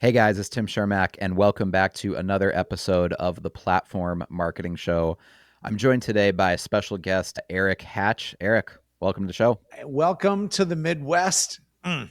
Hey guys, it's Tim Shermack, and welcome back to another episode of the Platform Marketing Show. I'm joined today by a special guest, Erik Hatch. Erik, welcome to the show. Welcome to the Midwest.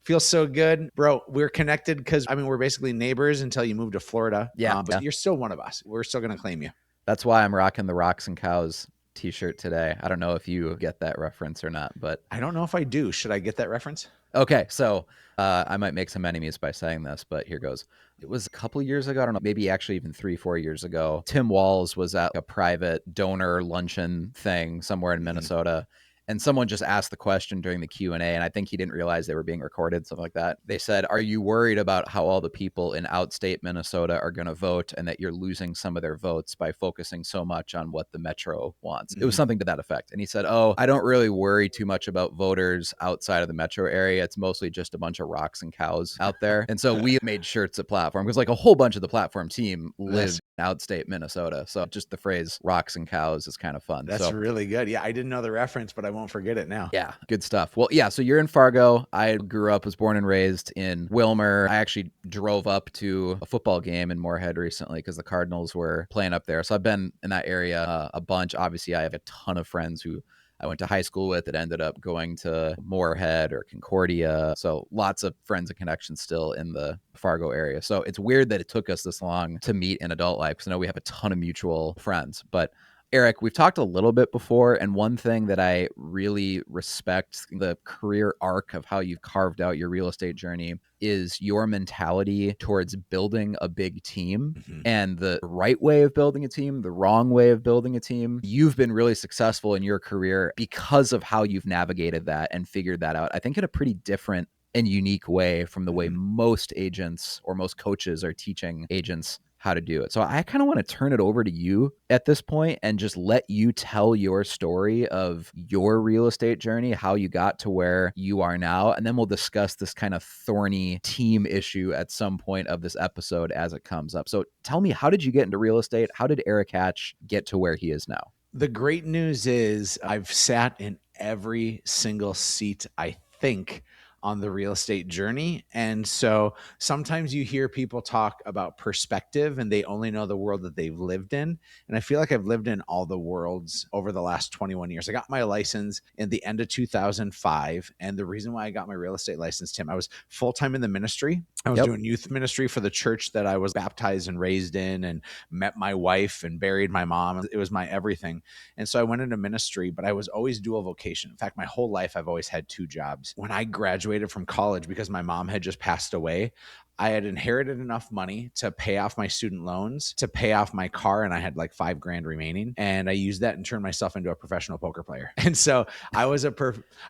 Feels so good. Bro, we're connected because, we're basically neighbors until you move to Florida. But you're still one of us. We're still going to claim you. That's why I'm rocking the Rocks and Cows t-shirt today. I don't know if you get that reference or not, but I don't know if I do. Should I get that reference? okay, so I might make some enemies by saying this, but here goes. It was a couple years ago, I don't know, maybe actually even 3-4 years ago. Tim Walz was at a private donor luncheon thing somewhere in Minnesota. And someone just asked the question during the Q&A, and I think he didn't realize they were being recorded, something like that. They said, are you worried about how all the people in outstate Minnesota are going to vote and that you're losing some of their votes by focusing so much on what the metro wants? It was something to that effect. And he said, oh, I don't really worry too much about voters outside of the metro area. It's mostly just a bunch of rocks and cows out there. And so we made shirts at Platform because like a whole bunch of the Platform team lives in outstate Minnesota. So just the phrase rocks and cows is kind of fun. That's really good. Yeah, I didn't know the reference, but I won't forget it now. Yeah, good stuff. Well, yeah, so you're in Fargo. I was born and raised in Wilmer. I actually drove up to a football game in Moorhead recently because the Cardinals were playing up there. So I've been in that area a bunch. Obviously, I have a ton of friends who I went to high school with that ended up going to Moorhead or Concordia. So lots of friends and connections still in the Fargo area. So it's weird that it took us this long to meet in adult life because I know we have a ton of mutual friends. But Erik, we've talked a little bit before, and one thing that I really respect the career arc of how you've carved out your real estate journey is your mentality towards building a big team and the right way of building a team, the wrong way of building a team. You've been really successful in your career because of how you've navigated that and figured that out, I think in a pretty different and unique way from the way most agents or most coaches are teaching agents how to do it. So I kind of want to turn it over to you at this point and just let you tell your story of your real estate journey, how you got to where you are now. And then we'll discuss this kind of thorny team issue at some point of this episode as it comes up. So tell me, how did you get into real estate? How did Erik Hatch get to where he is now? The great news is I've sat in every single seat, I think, on the real estate journey. And so sometimes you hear people talk about perspective and they only know the world that they've lived in. And I feel like I've lived in all the worlds over the last 21 years. I got my license in the end of 2005. And the reason why I got my real estate license, Tim, I was full-time in the ministry. I was doing youth ministry for the church that I was baptized and raised in, and met my wife and buried my mom. It was my everything. And so I went into ministry, but I was always dual vocation. In fact, my whole life, I've always had two jobs. When I graduated from college, because my mom had just passed away, I had inherited enough money to pay off my student loans, to pay off my car, and I had like $5,000 remaining. And I used that and turned myself into a professional poker player. And so I was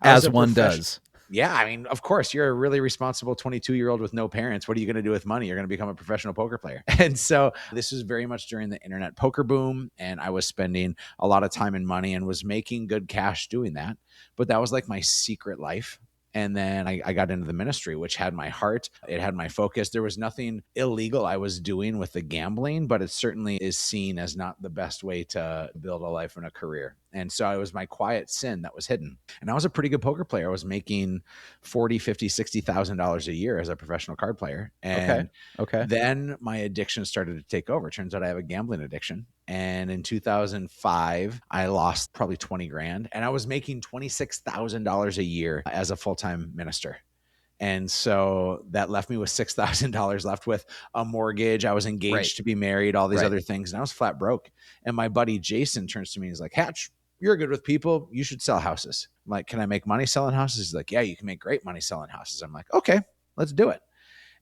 as one does. Yeah, of course, you're a really responsible 22-year-old with no parents. What are you going to do with money? You're going to become a professional poker player. And so this was very much during the internet poker boom, and I was spending a lot of time and money and was making good cash doing that. But that was like my secret life. And then I got into the ministry, which had my heart. It had my focus. There was nothing illegal I was doing with the gambling, but it certainly is seen as not the best way to build a life and a career. And so it was my quiet sin that was hidden. And I was a pretty good poker player. I was making $40,000, $50,000, $60,000 a year as a professional card player. And then my addiction started to take over. Turns out I have a gambling addiction. And in 2005, I lost probably 20 grand, and I was making $26,000 a year as a full-time minister. And so that left me with $6,000 left with a mortgage. I was engaged to be married, all these other things. And I was flat broke. And my buddy Jason turns to me and he's like, Hatch, you're good with people. You should sell houses. I'm like, can I make money selling houses? He's like, yeah, you can make great money selling houses. I'm like, okay, let's do it.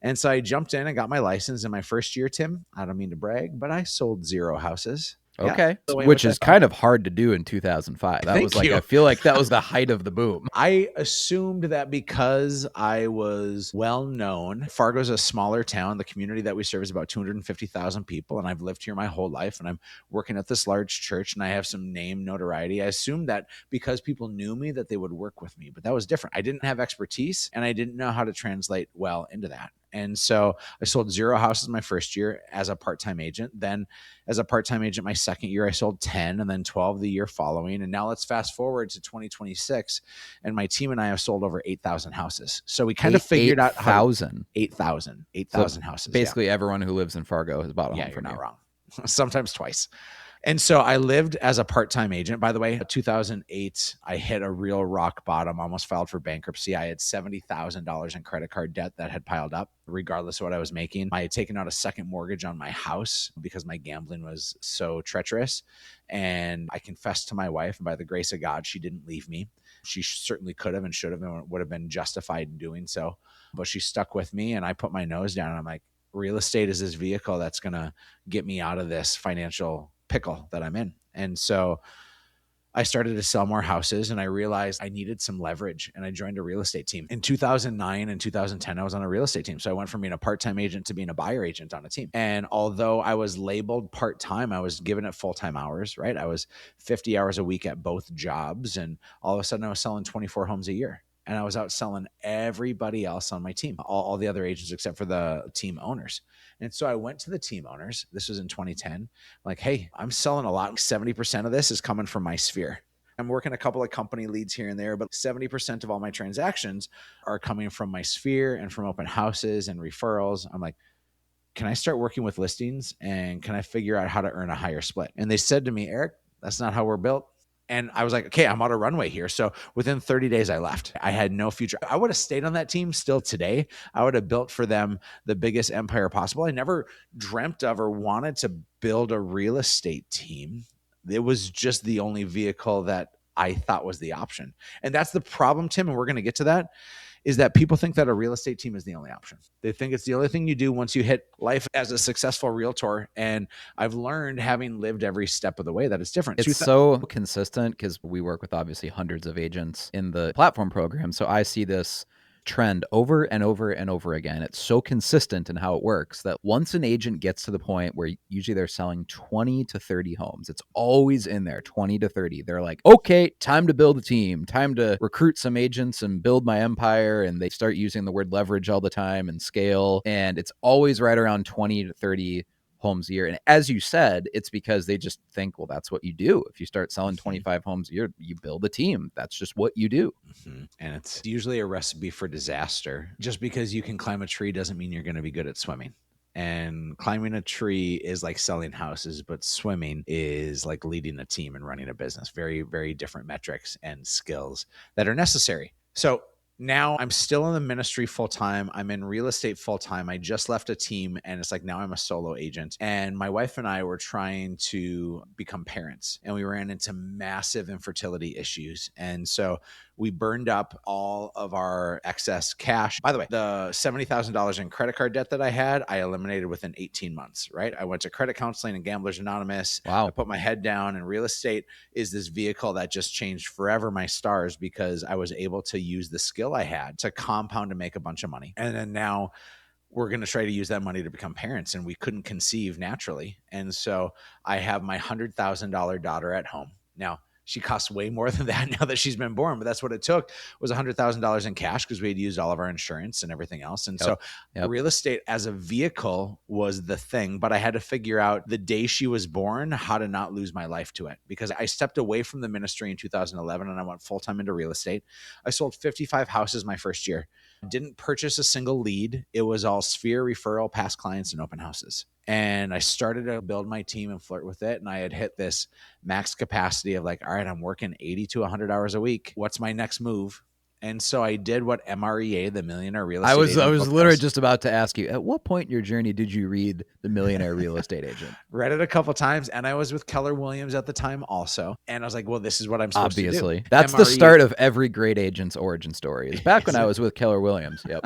And so I jumped in and got my license in my first year, Tim. I don't mean to brag, but I sold 0 houses. Okay. Which is kind of hard to do in 2005. That was like, I feel like that was the height of the boom. I assumed that because I was well known, Fargo's a smaller town. The community that we serve is about 250,000 people. And I've lived here my whole life, and I'm working at this large church, and I have some name notoriety. I assumed that because people knew me that they would work with me, but that was different. I didn't have expertise, and I didn't know how to translate well into that. And so I sold 0 houses my first year as a part-time agent. Then as a part-time agent, my second year, I sold 10 and then 12 the year following. And now let's fast forward to 2026. And my team and I have sold over 8,000 houses. So we kind of figured out how to 8,000. 8,000 houses. Basically everyone who lives in Fargo has bought a Yeah, home you're from not you. wrong. Sometimes twice. And so I lived as a part-time agent. By the way, 2008, I hit a real rock bottom, almost filed for bankruptcy. I had $70,000 in credit card debt that had piled up, regardless of what I was making. I had taken out a second mortgage on my house because my gambling was so treacherous. And I confessed to my wife, and by the grace of God, she didn't leave me. She certainly could have and should have and would have been justified in doing so. But she stuck with me, and I put my nose down, and I'm like, real estate is this vehicle that's going to get me out of this financial pickle that I'm in. And so I started to sell more houses, and I realized I needed some leverage, and I joined a real estate team. In 2009 and 2010, I was on a real estate team. So I went from being a part-time agent to being a buyer agent on a team. And although I was labeled part-time, I was given it full-time hours, right? I was 50 hours a week at both jobs. And all of a sudden I was selling 24 homes a year. And I was out selling everybody else on my team, all the other agents except for the team owners. And so I went to the team owners. This was in 2010. Like, hey, I'm selling a lot. 70% of this is coming from my sphere. I'm working a couple of company leads here and there, but 70% of all my transactions are coming from my sphere and from open houses and referrals. I'm like, can I start working with listings and can I figure out how to earn a higher split? And they said to me, Eric, that's not how we're built. And I was like, okay, I'm out of runway here. So within 30 days, I left. I had no future. I would have stayed on that team still today. I would have built for them the biggest empire possible. I never dreamt of or wanted to build a real estate team. It was just the only vehicle that I thought was the option. And that's the problem, Tim. And we're going to get to that, is that people think that a real estate team is the only option. They think it's the only thing you do once you hit life as a successful realtor. And I've learned, having lived every step of the way, that it's different. It's so consistent because we work with obviously hundreds of agents in the platform program. So I see this trend over and over and over again. It's so consistent in how it works that once an agent gets to the point where usually they're selling 20 to 30 homes, it's always in there, 20 to 30. They're like, okay, time to build a team, time to recruit some agents and build my empire. And they start using the word leverage all the time and scale. And it's always right around 20 to 30 homes a year. And as you said, it's because they just think, well, that's what you do. If you start selling 25 homes a year, you build a team. That's just what you do. And it's usually a recipe for disaster. Just because you can climb a tree doesn't mean you're going to be good at swimming. And climbing a tree is like selling houses, but swimming is like leading a team and running a business. Very, very different metrics and skills that are necessary. So now I'm still in the ministry full time. I'm in real estate full time. I just left a team, and it's like now I'm a solo agent. And my wife and I were trying to become parents, and we ran into massive infertility issues. And so we burned up all of our excess cash. By the way, the $70,000 in credit card debt that I had, I eliminated within 18 months, right? I went to credit counseling and Gamblers Anonymous. Wow. I put my head down, and real estate is this vehicle that just changed forever my stars because I was able to use the skill I had to compound and make a bunch of money. And then now we're going to try to use that money to become parents, and we couldn't conceive naturally. And so I have my $100,000 daughter at home. Now, she costs way more than that now that she's been born, but that's what it took, was $100,000 in cash because we had used all of our insurance and everything else. And so real estate as a vehicle was the thing, but I had to figure out the day she was born, how to not lose my life to it, because I stepped away from the ministry in 2011 and I went full-time into real estate. I sold 55 houses my first year. Didn't purchase a single lead. It was all sphere, referral, past clients, and open houses. And I started to build my team and flirt with it. And I had hit this max capacity of like, all right, I'm working 80 to 100 hours a week. What's my next move? And so I did what MREA, the Millionaire Real Estate Agent. I was literally just about to ask you, at what point in your journey did you read The Millionaire Real Estate Agent? Read it a couple times, and I was with Keller Williams at the time also. And I was like, well, this is what I'm supposed to do. That's the start of every great agent's origin story. Is back when I was with Keller Williams. Yep.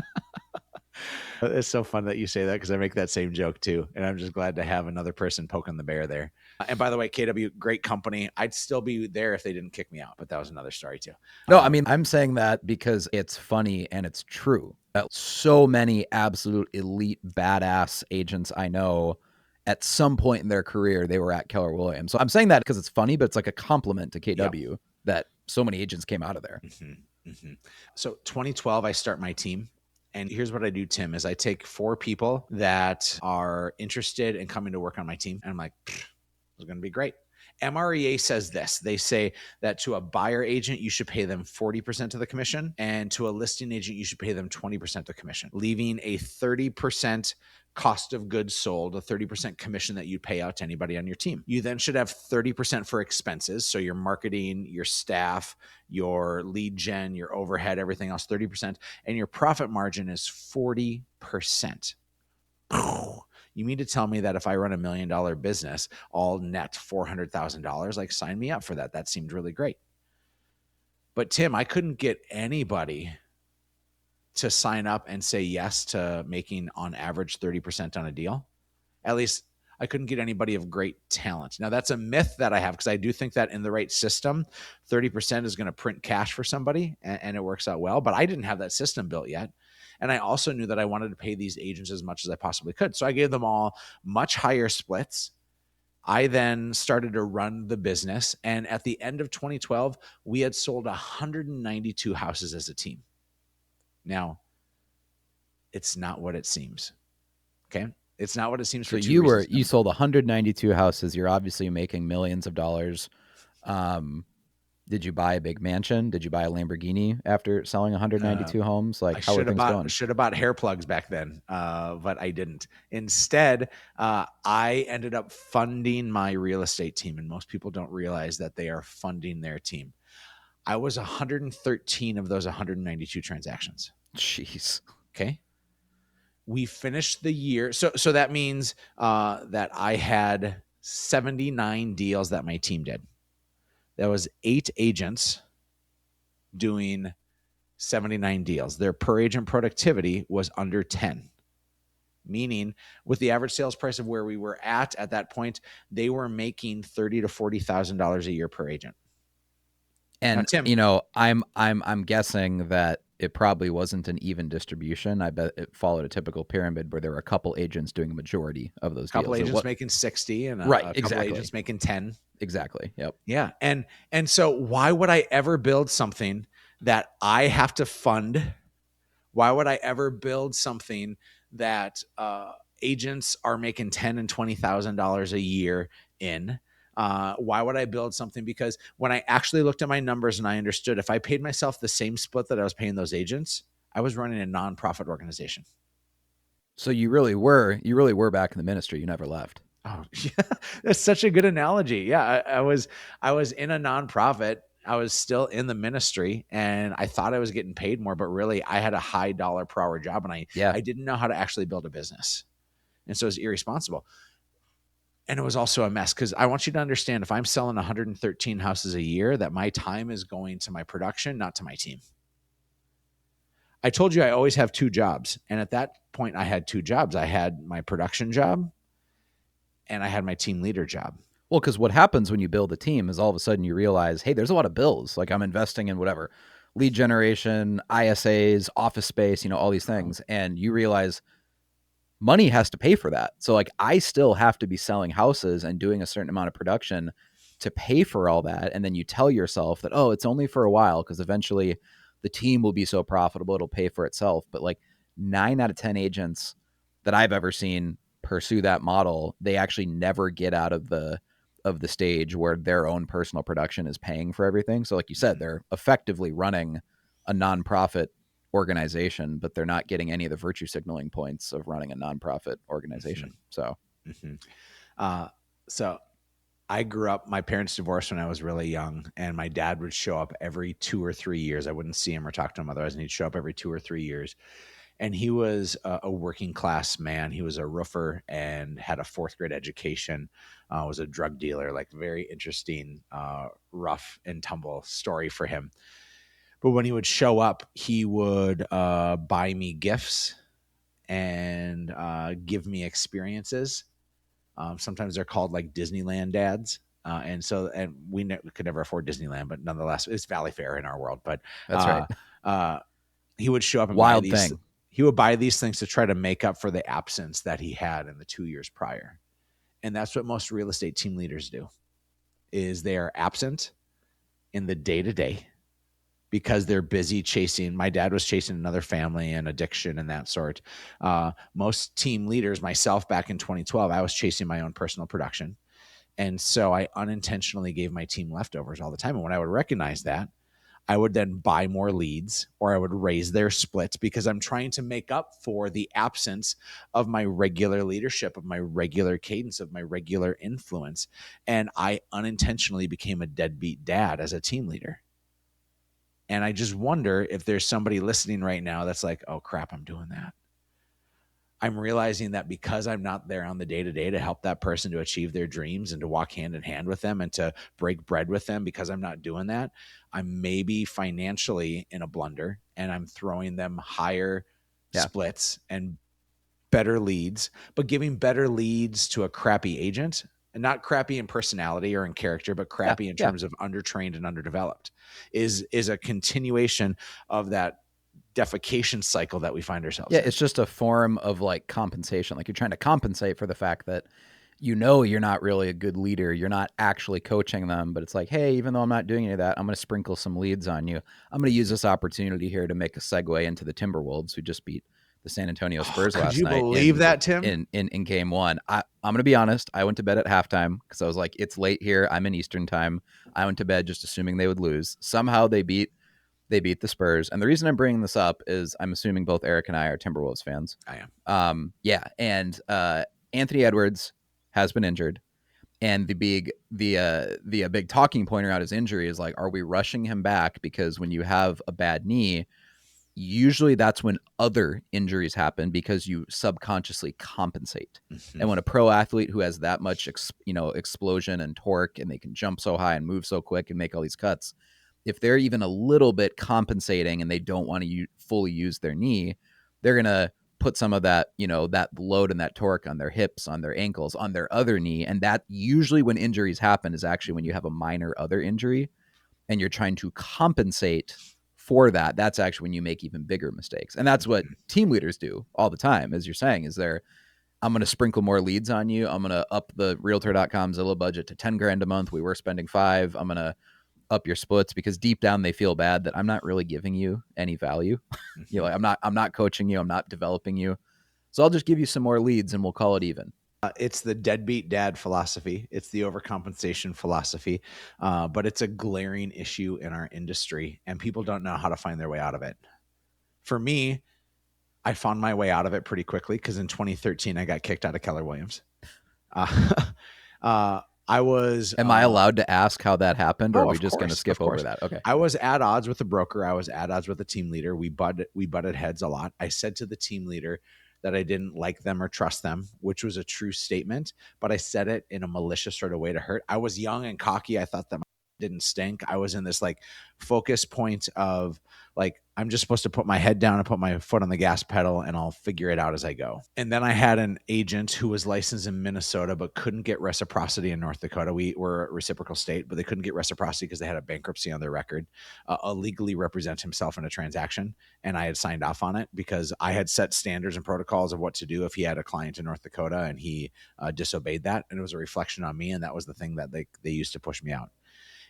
It's so fun that you say that because I make that same joke too. And I'm just glad to have another person poking the bear there. And by the way, KW, great company. I'd still be there if they didn't kick me out, but that was another story too. No, I mean, I'm saying that because it's funny and it's true. So many absolute elite badass agents I know, at some point in their career, they were at Keller Williams. So I'm saying that because it's funny, but it's like a compliment to KW that so many agents came out of there. So 2012, I start my team. And here's what I do, Tim, is I take 4 people that are interested in coming to work on my team. And I'm like, it's going to be great. MREA says this. They say that to a buyer agent, you should pay them 40% of the commission. And to a listing agent, you should pay them 20% of the commission, leaving a 30% cost of goods sold, a 30% commission that you pay out to anybody on your team. You then should have 30% for expenses. So your marketing, your staff, your lead gen, your overhead, everything else, 30%. And your profit margin is 40%. You mean to tell me that if I run $1 million business, I'll net $400,000? Like, sign me up for that. That seemed really great. But Tim, I couldn't get anybody to sign up and say yes to making on average 30% on a deal. At least I couldn't get anybody of great talent. Now, that's a myth that I have, because I do think that in the right system, 30% is going to print cash for somebody, and it works out well. But I didn't have that system built yet. And I also knew that I wanted to pay these agents as much as I possibly could. So I gave them all much higher splits. I then started to run the business. And at the end of 2012, we had sold 192 houses as a team. Now, it's not what it seems. Okay. It's not what it seems So for 2 reasons. you sold 192 houses. You're obviously making millions of dollars. Did you buy a big mansion? Did you buy a Lamborghini after selling 192 homes? I Like, how are things going? should have bought hair plugs back then, but I didn't. Instead, I ended up funding my real estate team, and most people don't realize that they are funding their team. I was 113 of those 192 transactions. Jeez. Okay. We finished the year. So that means that I had 79 deals that my team did. That was 8 agents doing 79 deals. Their per agent productivity was under 10, meaning with the average sales price of where we were at that point, they were making $30,000 to $40,000 a year per agent. Now, And Tim, I'm guessing that it probably wasn't an even distribution. I bet it followed a typical pyramid where there were a couple agents doing a majority of those a couple deals. agents making 60 and Right, a couple exactly. agents making 10. Exactly. Yep. Yeah. And so why would I ever build something that I have to fund? Why would I ever build something that agents are making $10,000 and $20,000 a year in? Why would I build something? Because when I actually looked at my numbers and I understood, if I paid myself the same split that I was paying those agents, I was running a nonprofit organization. So you really were back in the ministry. You never left. Oh, yeah. That's such a good analogy. Yeah, I was in a nonprofit. I was still in the ministry, and I thought I was getting paid more, but really I had a high dollar per hour job, and Yeah. I didn't know how to actually build a business. And so it was irresponsible. And it was also a mess, because I want you to understand, if I'm selling 113 houses a year, that my time is going to my production, not to my team. I told you I always have 2 jobs. And at that point, I had 2 jobs. I had my production job and I had my team leader job. Well, because what happens when you build a team is all of a sudden you realize, hey, there's a lot of bills. Like, I'm investing in whatever lead generation, ISAs, office space, all these things. And you realize money has to pay for that. So, like, I still have to be selling houses and doing a certain amount of production to pay for all that. And then you tell yourself that, oh, it's only for a while, because eventually the team will be so profitable, it'll pay for itself. But like 9 out of 10 agents that I've ever seen pursue that model, they actually never get out of the stage where their own personal production is paying for everything. So like you said, they're effectively running a nonprofit organization, but they're not getting any of the virtue signaling points of running a nonprofit organization. So so I grew up, my parents divorced when I was really young, and my dad would show up every 2 or 3 years. I wouldn't see him or talk to him otherwise, and he'd show up every 2 or 3 years. And he was a working class man. He was a roofer and had a 4th grade education, was a drug dealer, like very interesting, rough and tumble story for him. But when he would show up, he would buy me gifts and give me experiences. Sometimes they're called like Disneyland dads. And we could never afford Disneyland, but nonetheless, it's Valley Fair in our world. But that's right. He would show up and Wild buy these. thing. He would buy these things to try to make up for the absence that he had in the 2 years prior. And that's what most real estate team leaders do, is they are absent in the day-to-day, because they're busy chasing. My dad was chasing another family and addiction and that sort. Most team leaders, myself back in 2012, I was chasing my own personal production. And so I unintentionally gave my team leftovers all the time. And when I would recognize that, I would then buy more leads or I would raise their splits because I'm trying to make up for the absence of my regular leadership, of my regular cadence, of my regular influence. And I unintentionally became a deadbeat dad as a team leader. And I just wonder if there's somebody listening right now that's like, oh crap, I'm doing that. I'm realizing that because I'm not there on the day to day to help that person to achieve their dreams and to walk hand in hand with them and to break bread with them, because I'm not doing that, I'm maybe financially in a blunder and I'm throwing them higher Yeah. splits and better leads, but giving better leads to a crappy agent, and not crappy in personality or in character, but Yeah. crappy in Yeah. terms of undertrained and underdeveloped, is a continuation of that defecation cycle that we find ourselves Yeah, in. it's just a form of like compensation. Like you're trying to compensate for the fact that you're not really a good leader. You're not actually coaching them, but it's like, hey, even though I'm not doing any of that, I'm going to sprinkle some leads on you. I'm going to use this opportunity here to make a segue into the Timberwolves, who just beat the San Antonio Oh, Spurs could last you night believe that, Tim? in game one. I'm going to be honest. I went to bed at halftime because I was like, it's late here. I'm in Eastern time. I went to bed just assuming they would lose. Somehow they beat the Spurs. And the reason I'm bringing this up is I'm assuming both Eric and I are Timberwolves fans. I am. Yeah, and Anthony Edwards has been injured, and the big talking point around his injury is like, are we rushing him back? Because when you have a bad knee, usually that's when other injuries happen because you subconsciously compensate. Mm-hmm. And when a pro athlete who has that much explosion and torque, and they can jump so high and move so quick and make all these cuts, if they're even a little bit compensating and they don't want to fully use their knee, they're going to put some of that, that load and that torque on their hips, on their ankles, on their other knee. And that usually when injuries happen is actually when you have a minor other injury and you're trying to compensate for that. That's actually when you make even bigger mistakes. And that's what team leaders do all the time, as you're saying, is I'm going to sprinkle more leads on you. I'm going to up the Realtor.com Zillow budget to 10 grand a month. We were spending 5. I'm going to up your splits because deep down they feel bad that I'm not really giving you any value. Mm-hmm. Like I'm not coaching you. I'm not developing you. So I'll just give you some more leads and we'll call it even. It's the deadbeat dad philosophy. It's the overcompensation philosophy, but it's a glaring issue in our industry, and people don't know how to find their way out of it. For me, I found my way out of it pretty quickly because in 2013 I got kicked out of Keller Williams. I was. Am I allowed to ask how that happened, or are Oh, we of just going to course, of skip over course. that? Okay. I was at odds with the broker. I was at odds with the team leader. We butted heads a lot. I said to the team leader that I didn't like them or trust them, which was a true statement, but I said it in a malicious sort of way to hurt. I was young and cocky. I thought that my didn't stink. I was in this like focus point of like, I'm just supposed to put my head down and put my foot on the gas pedal and I'll figure it out as I go. And then I had an agent who was licensed in Minnesota but couldn't get reciprocity in North Dakota. We were a reciprocal state, but they couldn't get reciprocity because they had a bankruptcy on their record, illegally represent himself in a transaction. And I had signed off on it because I had set standards and protocols of what to do if he had a client in North Dakota and he disobeyed that. And it was a reflection on me. And that was the thing that they used to push me out.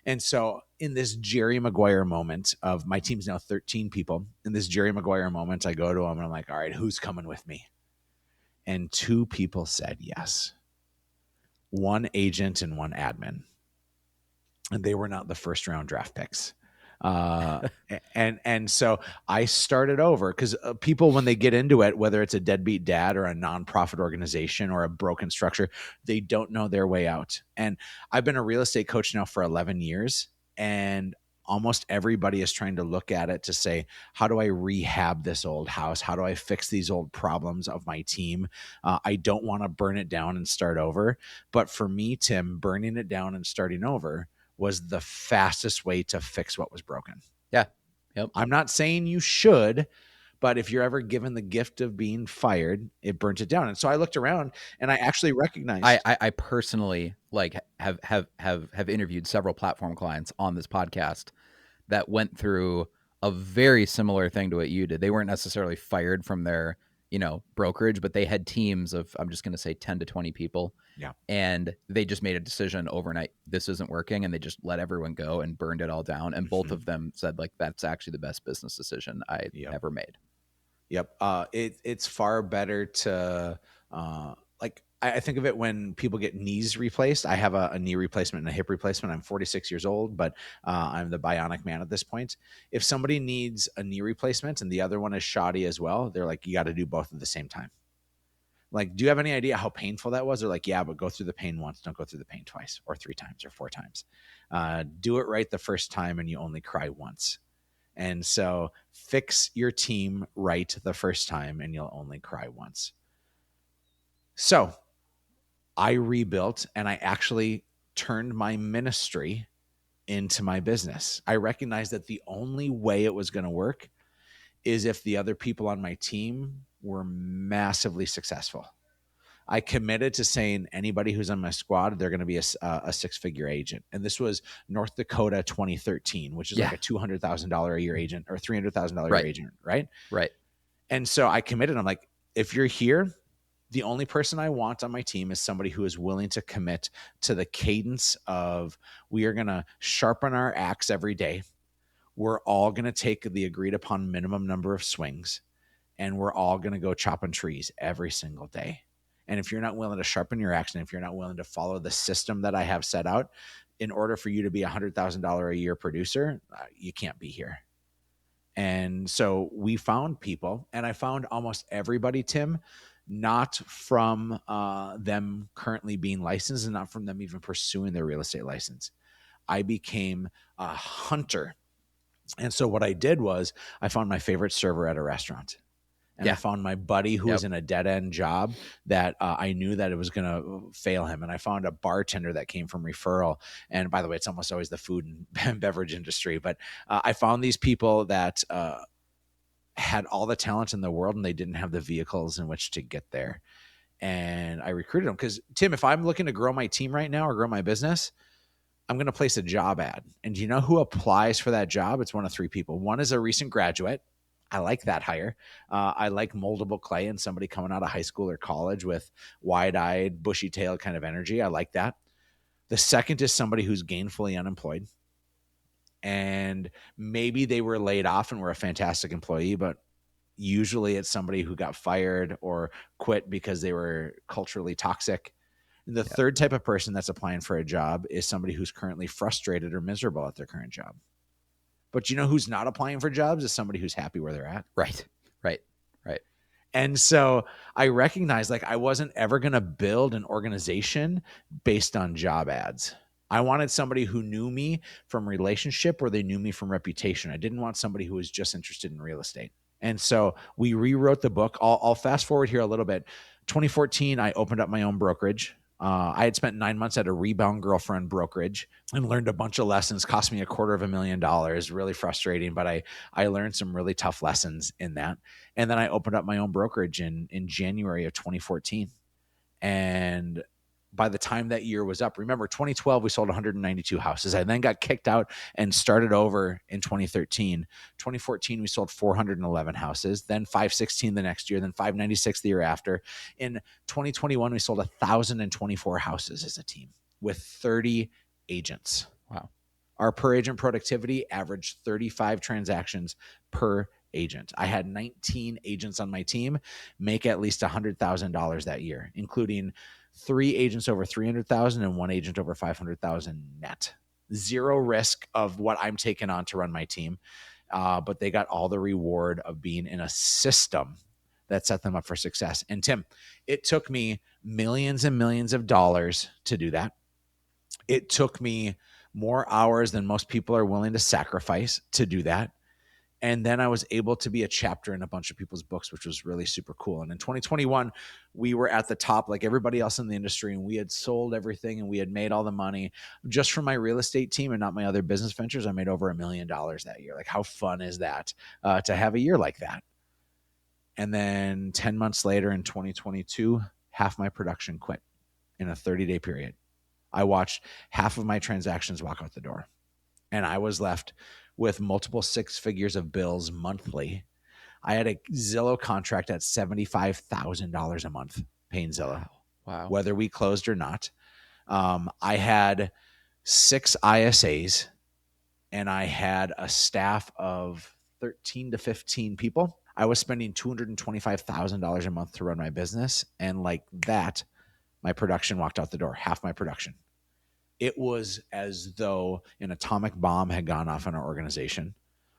And so in this Jerry Maguire moment of my team's now 13 people, in this Jerry Maguire moment, I go to him and I'm like, all right, who's coming with me? And 2 people said yes. 1 agent and 1 admin. And they were not the first round draft picks. Uh, and so I started over because people, when they get into it, whether it's a deadbeat dad or a nonprofit organization or a broken structure, they don't know their way out. And I've been a real estate coach now for 11 years, and almost everybody is trying to look at it to say, how do I rehab this old house? How do I fix these old problems of my team? I don't want to burn it down and start over. But for me, Tim, burning it down and starting over was the fastest way to fix what was broken. Yeah. Yep. I'm not saying you should, but if you're ever given the gift of being fired, it burnt it down. And so I looked around and I actually recognized. I personally like have interviewed several platform clients on this podcast that went through a very similar thing to what you did. They weren't necessarily fired from their brokerage, but they had teams of, I'm just going to say 10 to 20 people. Yeah. And they just made a decision overnight. This isn't working. And they just let everyone go and burned it all down. And both of them said, like, that's actually the best business decision I Yep. ever made. Yep. It's far better to, like, I think of it when people get knees replaced. I have a knee replacement and a hip replacement. I'm 46 years old, but I'm the bionic man at this point. If somebody needs a knee replacement and the other one is shoddy as well, they're like, you got to do both at the same time. Like, do you have any idea how painful that was? They're like, yeah, but go through the pain once, don't go through the pain twice or 3 times or 4 times. Do it right the first time and you only cry once. And so fix your team right the first time and you'll only cry once. So I rebuilt and I actually turned my ministry into my business. I recognized that the only way it was going to work is if the other people on my team were massively successful. I committed to saying anybody who's on my squad, they're going to be a 6-figure agent. And this was North Dakota 2013, which is like a $200,000 a year agent or $300,000 a year agent, right? Right. And so I committed. I'm like, if you're here, the only person I want on my team is somebody who is willing to commit to the cadence of, we are going to sharpen our axe every day. We're all going to take the agreed upon minimum number of swings, and we're all going to go chopping trees every single day. And if you're not willing to sharpen your axe, and if you're not willing to follow the system that I have set out, in order for you to be $100,000 a year producer, you can't be here. And so we found people, and I found almost everybody, Tim, not from them currently being licensed and not from them even pursuing their real estate license. I became a hunter. And so what I did was I found my favorite server at a restaurant. And I found my buddy who was in a dead end job that I knew that it was going to fail him. And I found a bartender that came from referral. And by the way, it's almost always the food and beverage industry. But I found these people that had all the talent in the world and they didn't have the vehicles in which to get there. And I recruited them because, Tim, if I'm looking to grow my team right now or grow my business, I'm going to place a job ad. And do you know who applies for that job? It's one of 3 people. One is a recent graduate. I like that hire. I like moldable clay and somebody coming out of high school or college with wide-eyed, bushy-tailed kind of energy. I like that. The second is somebody who's gainfully unemployed. And maybe they were laid off and were a fantastic employee, but usually it's somebody who got fired or quit because they were culturally toxic. And the third type of person that's applying for a job is somebody who's currently frustrated or miserable at their current job. But you know who's not applying for jobs is somebody who's happy where they're at. Right. And so I recognized, like, I wasn't ever going to build an organization based on job ads. I wanted somebody who knew me from relationship or they knew me from reputation. I didn't want somebody who was just interested in real estate. And so we rewrote the book. I'll fast forward here a little bit. 2014, I opened up my own brokerage. I had spent 9 months at a rebound girlfriend brokerage and learned a bunch of lessons. Cost me $250,000. Really frustrating, but I learned some really tough lessons in that. And then I opened up my own brokerage in January of 2014. And by the time that year was up, remember 2012, we sold 192 houses. I then got kicked out and started over in 2013. 2014, we sold 411 houses, then 516 the next year, then 596 the year after. In 2021, we sold 1,024 houses as a team with 30 agents. Wow. Our per agent productivity averaged 35 transactions per agent. I had 19 agents on my team make at least $100,000 that year, including 3 agents over 300,000 and 1 agent over 500,000 net. Zero risk of what I'm taking on to run my team. But they got all the reward of being in a system that set them up for success. And Tim, it took me millions and millions of dollars to do that. It took me more hours than most people are willing to sacrifice to do that. And then I was able to be a chapter in a bunch of people's books, which was really super cool. And in 2021, we were at the top like everybody else in the industry, and we had sold everything and we had made all the money just from my real estate team and not my other business ventures. I made over $1 million that year. Like, how fun is that to have a year like that? And then 10 months later in 2022, half my production quit in a 30-day period. I watched half of my transactions walk out the door, and I was left with multiple 6 figures of bills monthly. I had a Zillow contract at $75,000 a month paying Zillow, Wow. Wow. whether we closed or not. I had 6 ISAs, and I had a staff of 13 to 15 people. I was spending $225,000 a month to run my business. And like that, my production walked out the door, half my production. It was as though an atomic bomb had gone off in our organization.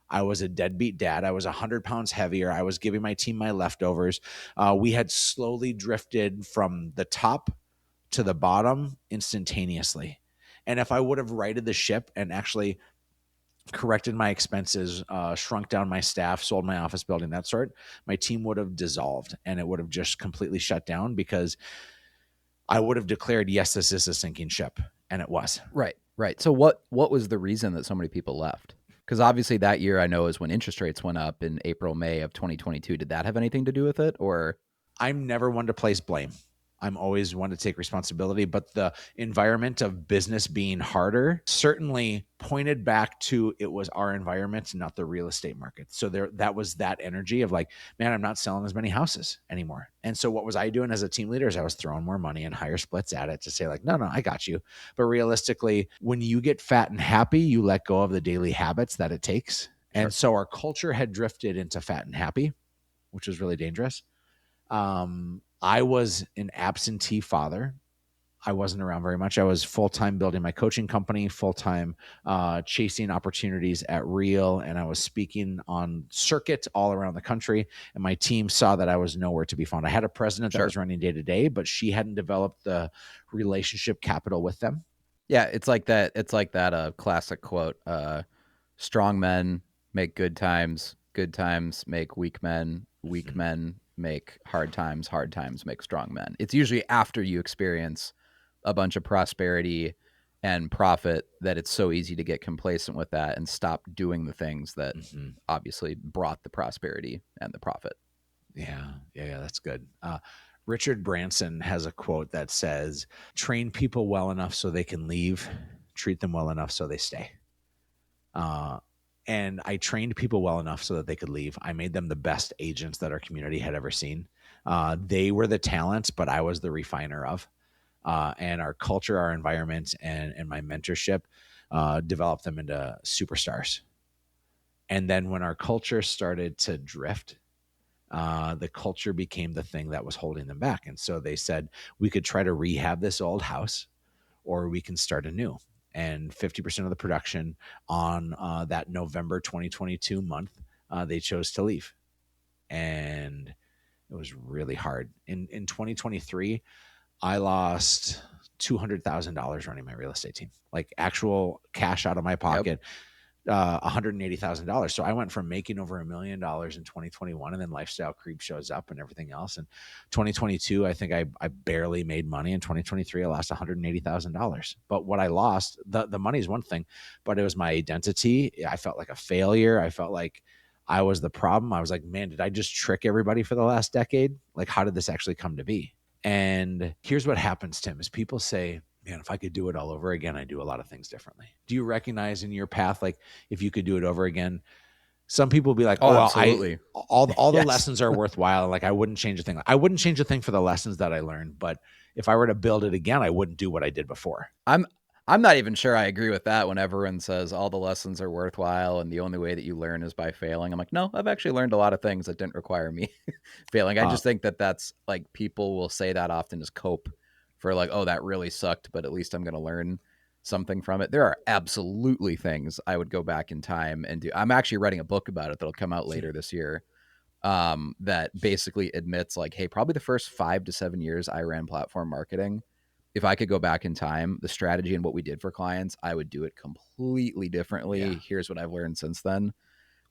I was a deadbeat dad. I was 100 pounds heavier. I was giving my team my leftovers. We had slowly drifted from the top to the bottom instantaneously. And if I would have righted the ship and actually corrected my expenses, shrunk down my staff, sold my office building, that sort, my team would have dissolved and it would have just completely shut down because I would have declared, yes, this is a sinking ship. And it was. Right. Right. So what was the reason that so many people left? Because obviously that year I know is when interest rates went up in April, May of 2022. Did that have anything to do with it, or? I'm never one to place blame. I'm always one to take responsibility, but the environment of business being harder certainly pointed back to it was our environment, not the real estate market. So that was that energy of like, man, I'm not selling as many houses anymore. And so what was I doing as a team leader is I was throwing more money and higher splits at it to say like, no, I got you. But realistically, when you get fat and happy, you let go of the daily habits that it takes. Sure. And so our culture had drifted into fat and happy, which was really dangerous. I was an absentee father. I wasn't around very much. I was full time building my coaching company, full time chasing opportunities at Real, and I was speaking on circuit all around the country. And my team saw that I was nowhere to be found. I had a president that Sure. was running day to day, but she hadn't developed the relationship capital with them. Yeah, it's like that. It's like that classic quote: "Strong men make good times make weak men, weak Mhm. men make hard times make strong men." It's usually after you experience a bunch of prosperity and profit that it's so easy to get complacent with that and stop doing the things that Mhm. obviously brought the prosperity and the profit. Yeah, that's good. Richard Branson has a quote that says, train people well enough so they can leave, treat them well enough so they stay. Uh, and I trained people well enough so that they could leave. I made them the best agents that our community had ever seen. They were the talents, but I was the refiner of. And our culture, our environment, and my mentorship developed them into superstars. And then when our culture started to drift, the culture became the thing that was holding them back. And so they said, we could try to rehab this old house or we can start anew. And 50% of the production on that November 2022 month, they chose to leave. And it was really hard. In 2023, I lost $200,000 running my real estate team, like actual cash out of my Yep. pocket, $180,000. So I went from making over $1 million in 2021, and then lifestyle creep shows up and everything else. And 2022, I think I barely made money. In 2023, I lost $180,000. But what I lost, the money is one thing, but it was my identity. I felt like a failure. I felt like I was the problem. I was like, man, did I just trick everybody for the last decade? Like, how did this actually come to be? And here's what happens, Tim, is people say, man, if I could do it all over again, I'd do a lot of things differently. Do you recognize in your path, like if you could do it over again, some people will be like, Oh, oh, well, I, absolutely. all the Yes. lessons are worthwhile. Like I wouldn't change a thing. I wouldn't change a thing for the lessons that I learned. But if I were to build it again, I wouldn't do what I did before. I'm not even sure I agree with that when everyone says all the lessons are worthwhile and the only way that you learn is by failing. I'm like, no, I've actually learned a lot of things that didn't require me failing. I Uh, just think that that's like people will say that often as cope for like, oh, that really sucked, but at least I'm going to learn something from it. There are absolutely things I would go back in time and do. I'm actually writing a book about it that'll come out later this year. That basically admits like, hey, probably the first 5 to 7 years I ran platform marketing, if I could go back in time, the strategy and what we did for clients, I would do it completely yeah, differently. Here's what I've learned since then.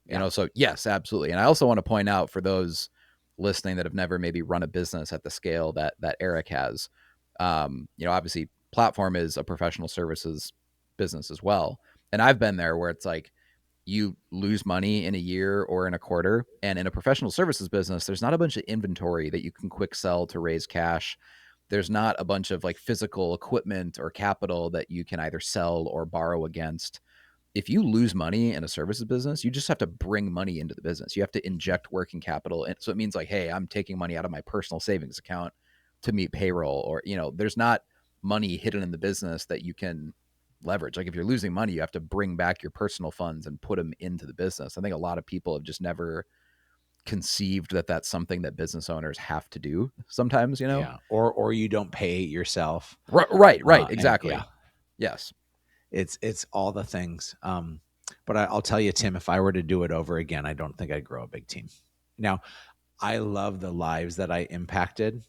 yeah, So yes, absolutely. And I also want to point out for those listening that have never maybe run a business at the scale that Erik has, obviously platform is a professional services business as well. And I've been there where it's like you lose money in a year or in a quarter. And in a professional services business, there's not a bunch of inventory that you can quick sell to raise cash. There's not a bunch of like physical equipment or capital that you can either sell or borrow against. if you lose money in a services business, you just have to bring money into the business. You have to inject working capital. And so it means like, hey, I'm taking money out of my personal savings account to meet payroll, or, there's not money hidden in the business that you can leverage. Like if you're losing money, you have to bring back your personal funds and put them into the business. I think a lot of people have just never conceived that that's something that business owners have to do sometimes, Yeah. Or you don't pay yourself. Right. And yeah, Exactly. Yes. it's all the things. But I'll tell you, Tim, if I were to do it over again, I don't think I'd grow a big team. Now, I love the lives that I impacted,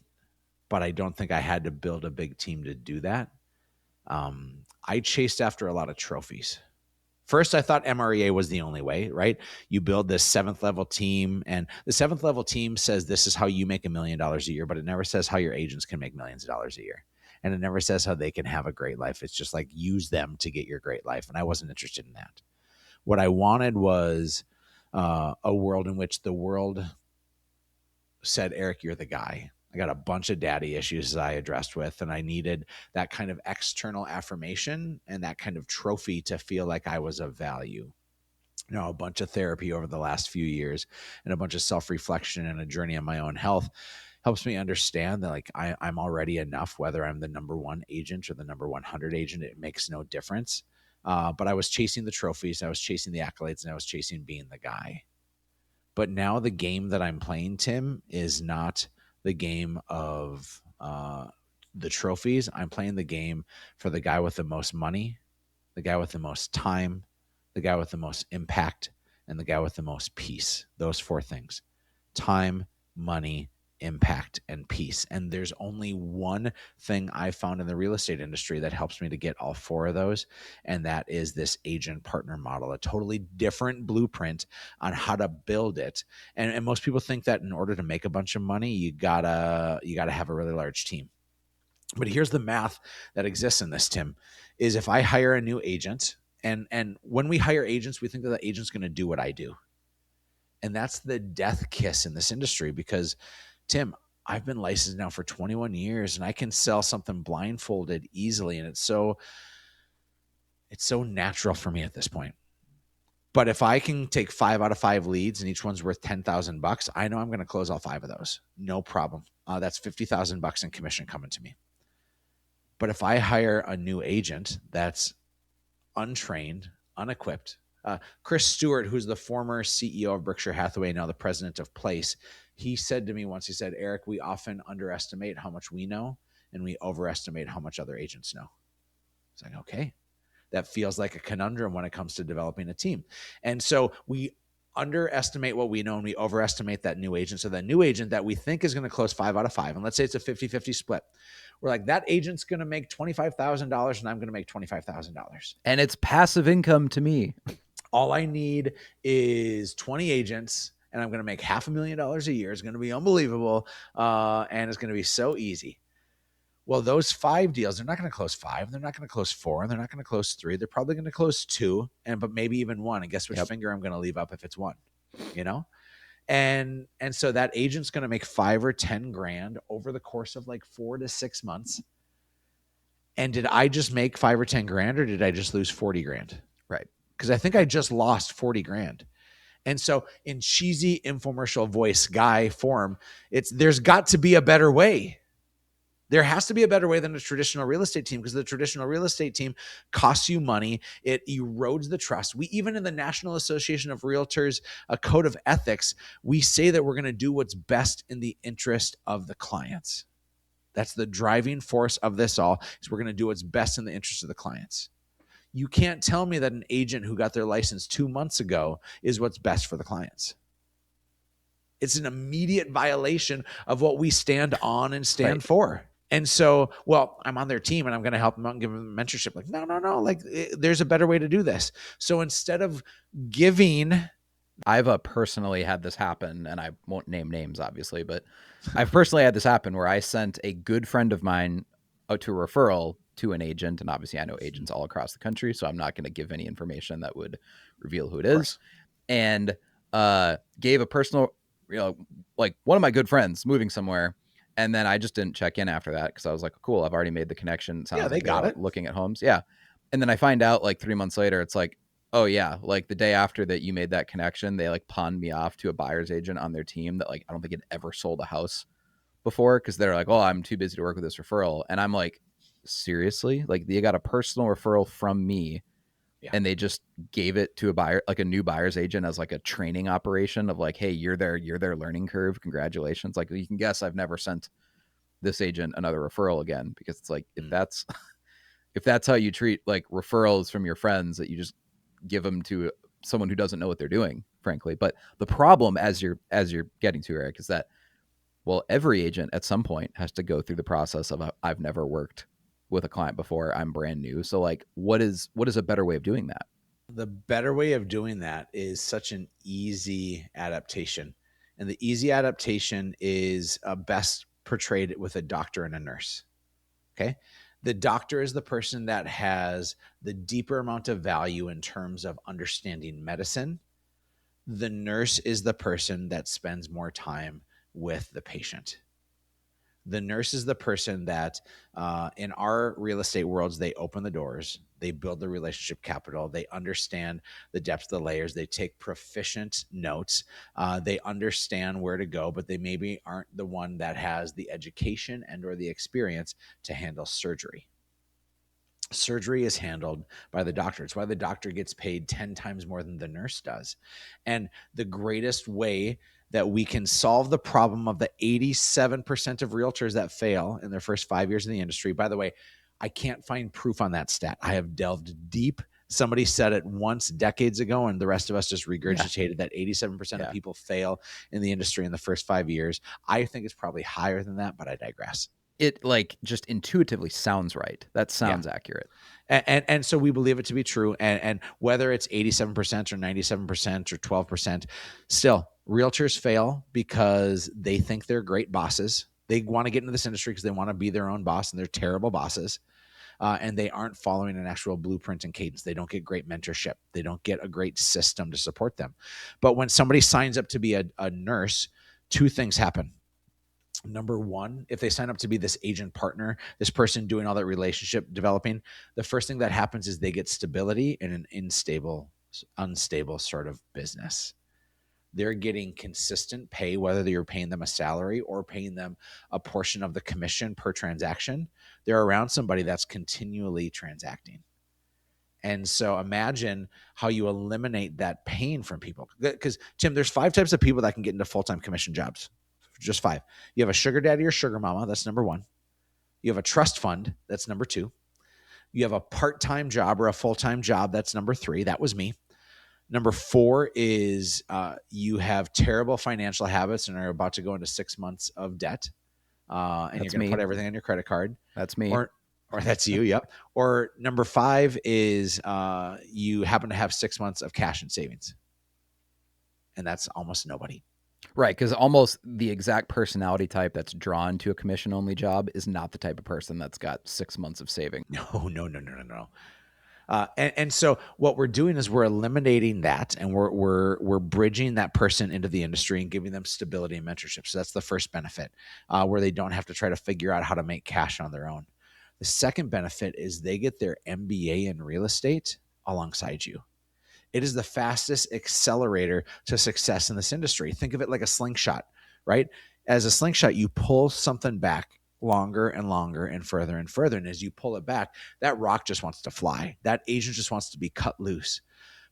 but I don't think I had to build a big team to do that. I chased after a lot of trophies. First, I thought MREA was the only way, right? You build this seventh level team, and the seventh level team says this is how you make $1 million a year, but it never says how your agents can make millions of dollars a year. And it never says how they can have a great life. It's just like use them to get your great life. And I wasn't interested in that. What I wanted was a world in which the world said, Erik, you're the guy. I got a bunch of daddy issues I addressed with, and I needed that kind of external affirmation and that kind of trophy to feel like I was of value. A bunch of therapy over the last few years and a bunch of self-reflection and a journey on my own health helps me understand that like I'm already enough, whether I'm the number one agent or the number 100 agent, it makes no difference. But I was chasing the trophies, I was chasing the accolades, and I was chasing being the guy. But now the game that I'm playing, Tim, is not the game of the trophies. I'm playing the game for the guy with the most money, the guy with the most time, the guy with the most impact, and the guy with the most peace. Those four things: time, money, impact, and peace. And there's only one thing I found in the real estate industry that helps me to get all four of those. And that is this agent partner model, a totally different blueprint on how to build it. And most people think that in order to make a bunch of money, you gotta have a really large team. But here's the math that exists in this, Tim, is if I hire a new agent, and when we hire agents, we think that the agent's going to do what I do. And that's the death kiss in this industry because, Tim, I've been licensed now for 21 years and I can sell something blindfolded easily. And it's so natural for me at this point. But if I can take 5 out of 5 leads and each one's worth $10,000, I know I'm going to close all 5 of those. No problem. That's $50,000 in commission coming to me. But if I hire a new agent that's untrained, unequipped, Chris Stewart, who's the former CEO of Berkshire Hathaway, now the president of Place, he said to me once, he said, Erik, we often underestimate how much we know and we overestimate how much other agents know. It's like, okay, that feels like a conundrum when it comes to developing a team. And so we underestimate what we know and we overestimate that new agent. So that new agent that we think is going to close 5 out of 5, and let's say it's a 50-50 split. We're like, that agent's going to make $25,000 and I'm going to make $25,000. And it's passive income to me. All I need is 20 agents and I'm going to make $500,000 a year. It's going to be unbelievable. And it's going to be so easy. Well, those 5 deals, they're not going to close 5. They're not going to close 4. And they're not going to close 3. They're probably going to close 2, but maybe even 1. And guess which finger I'm going to leave up if it's 1, And so that agent's going to make 5 or 10 grand over the course of like 4 to 6 months. And did I just make 5 or 10 grand or did I just lose 40 grand? Right. Because I think I just lost 40 grand. And so in cheesy infomercial voice guy form, there's got to be a better way. There has to be a better way than a traditional real estate team because the traditional real estate team costs you money. It erodes the trust. We, even in the National Association of Realtors, a code of ethics, we say that we're going to do what's best in the interest of the clients. That's the driving force of this all, is we're going to do what's best in the interest of the clients. You can't tell me that an agent who got their license 2 months ago is what's best for the clients. It's an immediate violation of what we stand on and stand for. And so, well, I'm on their team and I'm going to help them out and give them mentorship. Like, no. Like, there's a better way to do this. So instead of giving, I've personally had this happen, and I won't name names, obviously, but I've personally had this happen where I sent a good friend of mine out to a referral to an agent. And obviously I know agents all across the country, so I'm not going to give any information that would reveal who it is. And gave a personal, like one of my good friends moving somewhere. And then I just didn't check in after that because I was like, cool, I've already made the connection. Sounds they like got it. looking at homes. Yeah. And then I find out like 3 months later, it's like, Oh yeah, like the day after that you made that connection, they like pawned me off to a buyer's agent on their team that like I don't think had ever sold a house before because they're like, "Oh, I'm too busy to work with this referral," and I'm like, "Seriously? Like you got a personal referral from me, Yeah. and they just gave it to a buyer, like a new buyer's agent, as like a training operation of like, hey, you're their learning curve. Congratulations!" Like you can guess, I've never sent this agent another referral again because it's like if Mm. that's how you treat like referrals from your friends that you just give them to someone who doesn't know what they're doing, frankly. But the problem, as you're getting to, Eric, is that well, every agent at some point has to go through the process of I've never worked with a client before, I'm brand new. So like what is a better way of doing that? The better way of doing that is such an easy adaptation. And the easy adaptation is best portrayed with a doctor and a nurse. Okay. The doctor is the person that has the deeper amount of value in terms of understanding medicine. The nurse is the person that spends more time with the patient. The nurse is the person that in our real estate worlds, they open the doors, they build the relationship capital, they understand the depth of the layers, they take proficient notes, they understand where to go, but they maybe aren't the one that has the education and or the experience to handle surgery. Surgery is handled by the doctor. It's why the doctor gets paid 10 times more than the nurse does. And the greatest way that we can solve the problem of the 87% of realtors that fail in their first 5 years in the industry. By the way, I can't find proof on that stat. I have delved deep. Somebody said it once decades ago, and the rest of us just Yeah. regurgitated that 87% of Yeah. people fail in the industry in the first 5 years. I think it's probably higher than that, but I digress. It like just intuitively sounds right. That Yeah. sounds accurate. And so we believe it to be true. And whether it's 87% or 97% or 12%, still realtors fail because they think they're great bosses. They want to get into this industry because they want to be their own boss, and they're terrible bosses. And they aren't following an actual blueprint and cadence. They don't get great mentorship. They don't get a great system to support them. But when somebody signs up to be a nurse, two things happen. Number one, if they sign up to be this agent partner, this person doing all that relationship developing, the first thing that happens is they get stability in an unstable sort of business. They're getting consistent pay, whether you're paying them a salary or paying them a portion of the commission per transaction. They're around somebody that's continually transacting. And so imagine how you eliminate that pain from people. Because, Tim, there's 5 types of people that can get into full time commission jobs. Just 5. You have a sugar daddy or sugar mama. That's number 1. You have a trust fund. That's number 2. You have a part time job or a full time job. That's number 3. That was me. Number 4 is you have terrible financial habits and are about to go into 6 months of debt, and you're That's going to me. put everything on your credit card, That's me. or that's you. Yep. Or number 5 is you happen to have 6 months of cash and savings, and that's almost nobody. Right, because almost the exact personality type that's drawn to a commission only job is not the type of person that's got 6 months of saving. No, no, no, no, no, no. And so what we're doing is we're eliminating that, and we're bridging that person into the industry and giving them stability and mentorship. So that's the first benefit, where they don't have to try to figure out how to make cash on their own. The second benefit is they get their MBA in real estate alongside you. It is the fastest accelerator to success in this industry. Think of it like a slingshot, right? As a slingshot, you pull something back longer and longer and further and further. And as you pull it back, that rock just wants to fly. That agent just wants to be cut loose.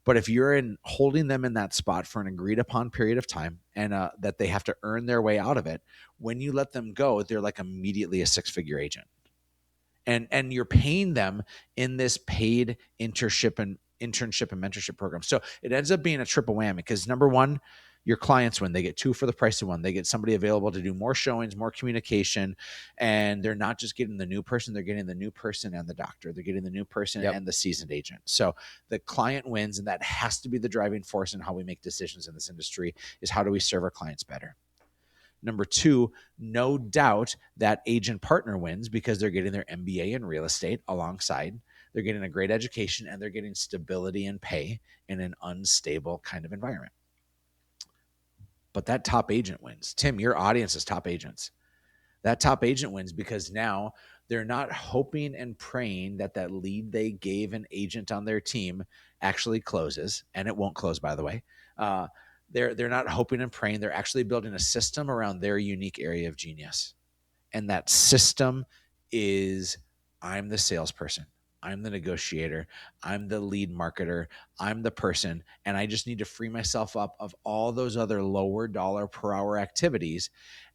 But if you're in holding them in that spot for an agreed upon period of time, and that they have to earn their way out of it, when you let them go, they're like immediately a 6-figure agent. And you're paying them in this paid internship and mentorship program. So it ends up being a triple whammy because number one, your clients win. They get 2 for the price of 1. They get somebody available to do more showings, more communication, and they're not just getting the new person, they're getting the new person and the doctor. They're getting the new person Yep. and the seasoned agent. So the client wins, and that has to be the driving force in how we make decisions in this industry is how do we serve our clients better? Number 2, no doubt that agent partner wins because they're getting their MBA in real estate alongside. They're getting a great education and they're getting stability and pay in an unstable kind of environment. But that top agent wins. Tim, your audience is top agents. That top agent wins because now They're not hoping and praying that that lead they gave an agent on their team actually closes, and it won't close, by the way. Uh, they're not hoping and praying. They're actually building a system around their unique area of genius. And that system is, I'm the salesperson. I'm the negotiator. I'm the lead marketer. I'm the person. And I just need to free myself up of all those other lower dollar per hour activities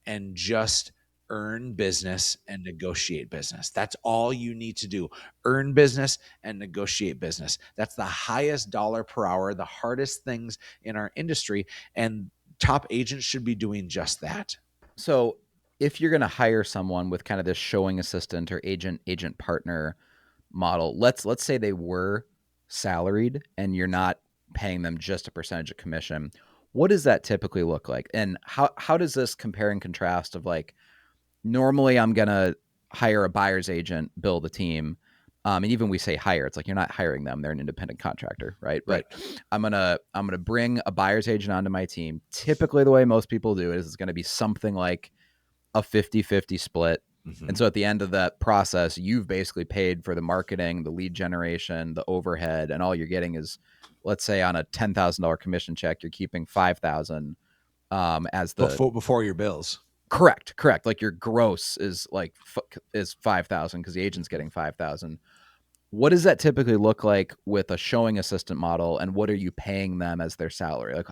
and just earn business and negotiate business. That's all you need to do. Earn business and negotiate business. That's the highest dollar per hour, the hardest things in our industry. And top agents should be doing just that. So if you're going to hire someone with kind of this showing assistant or agent partner model, let's say they were salaried and you're not paying them just a percentage of commission. What does that typically look like? And how does this compare and contrast of like, normally I'm going to hire a buyer's agent, build a team. And even we say hire, it's like you're not hiring them; they're an independent contractor, right? Right. But I'm gonna bring a buyer's agent onto my team. Typically, the way most people do it is it's going to be something like a 50-50 split. And Mm-hmm. so at the end of that process, you've basically paid for the marketing, the lead generation, the overhead, and all you're getting is, let's say on a $10,000 commission check, you're keeping 5,000 as the Before your bills. correct. Like your gross is like is 5,000 because the agent's getting 5,000. What does that typically look like with a showing assistant model, and what are you paying them as their salary? Like,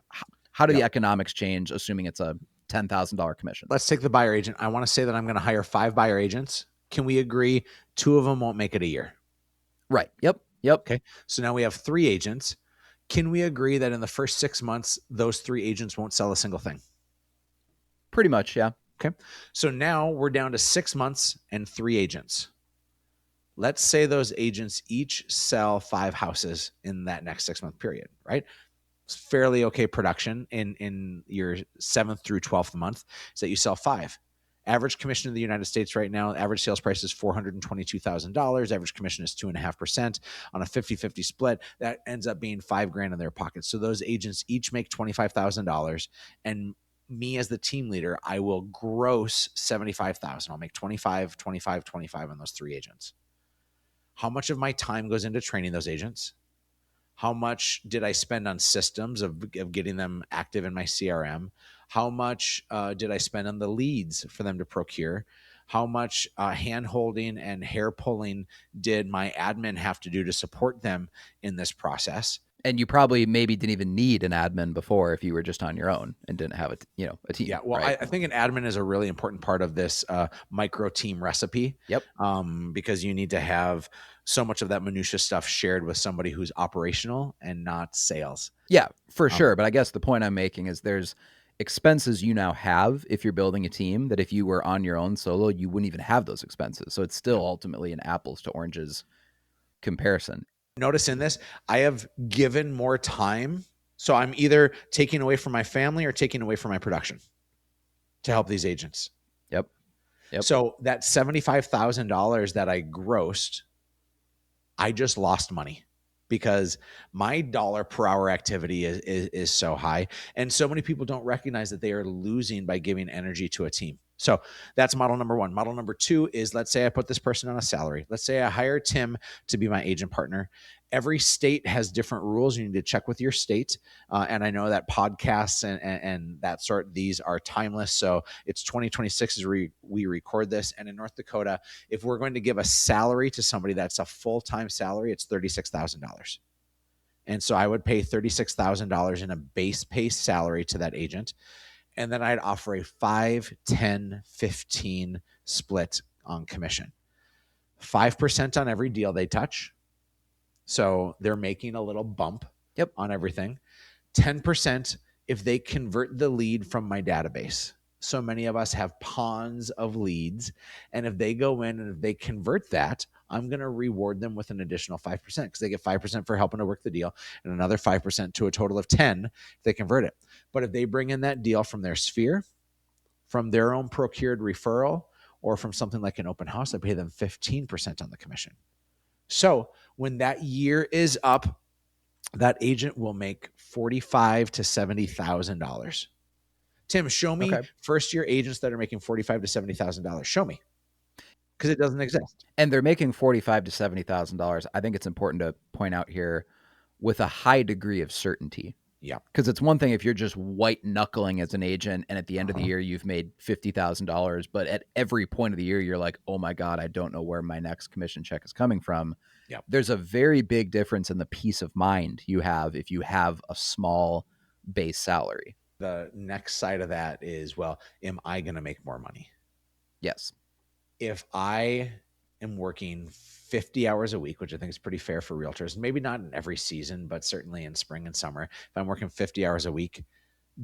how do the Yep. economics change, assuming it's a $10,000 commission? Let's take the buyer agent. I want to say that I'm going to hire 5 buyer agents. Can we agree 2 of them won't make it a year? Right. Yep. Okay. So now we have 3 agents. Can we agree that in the first 6 months, those 3 agents won't sell a single thing? Pretty much, yeah. Okay. So now we're down to 6 months and 3 agents. Let's say those agents each sell 5 houses in that next 6-month period, right? It's fairly okay production in your 7th through 12th month is that you sell 5. Average commission in the United States right now, average sales price is $422,000. Average commission is 2.5% on a 50-50 split. That ends up being $5,000 in their pockets. So those agents each make $25,000, and me as the team leader, I will gross 75,000. I'll make 25, 25, 25 on those 3 agents. How much of my time goes into training those agents? How much did I spend on systems of getting them active in my CRM? How much did I spend on the leads for them to procure? How much hand holding and hair pulling did my admin have to do to support them in this process? And you probably maybe didn't even need an admin before if you were just on your own and didn't have a Yeah, team, well, right? I think an admin is a really important part of this micro team recipe, Yep. because you need to have so much of that minutia stuff shared with somebody who's operational and not sales. Yeah, for Um, sure. But I guess the point I'm making is there's expenses you now have if you're building a team that if you were on your own solo, you wouldn't even have those expenses. So it's yeah. still ultimately an apples to oranges comparison. Notice in this, I have given more time. So I'm either taking away from my family or taking away from my production to help these agents. Yep. Yep. So that $75,000 that I grossed, I just lost money because my dollar per hour activity is so high. And so many people don't recognize that they are losing by giving energy to a team. So that's model number 1. Model number 2 is, let's say I put this person on a salary. Let's say I hire Tim to be my agent partner. Every state has different rules. You need to check with your state. And I know that podcasts and that sort, these are timeless. So it's 2026 as we record this. And in North Dakota, if we're going to give a salary to somebody that's a full-time salary, it's $36,000. And so I would pay $36,000 in a base pay salary to that agent. And then I'd offer a 5, 10, 15 split on commission. 5% on every deal they touch. So they're making a little bump Yep. on everything. 10% if they convert the lead from my database. So many of us have ponds of leads. And if they go in and if they convert that, I'm going to reward them with an additional 5% because they get 5% for helping to work the deal and another 5% to a total of 10 if they convert it. But if they bring in that deal from their sphere, from their own procured referral, or from something like an open house, I pay them 15% on the commission. So when that year is up, that agent will make $45,000 to $70,000. Tim, show me Okay. first year agents that are making $45,000 to $70,000. Show me. because it doesn't exist. And they're making $45,000 to $70,000. I think it's important to point out here with a high degree of certainty. Yeah. Because it's one thing if you're just white knuckling as an agent and at the end of the Uh-huh. year you've made $50,000, but at every point of the year you're like, oh my God, I don't know where my next commission check is coming from. Yep. There's a very big difference in the peace of mind you have if you have a small base salary. The next side of that is, well, am I going to make more money? Yes. If I am working 50 hours a week, which I think is pretty fair for realtors, maybe not in every season, but certainly in spring and summer, if I'm working 50 hours a week,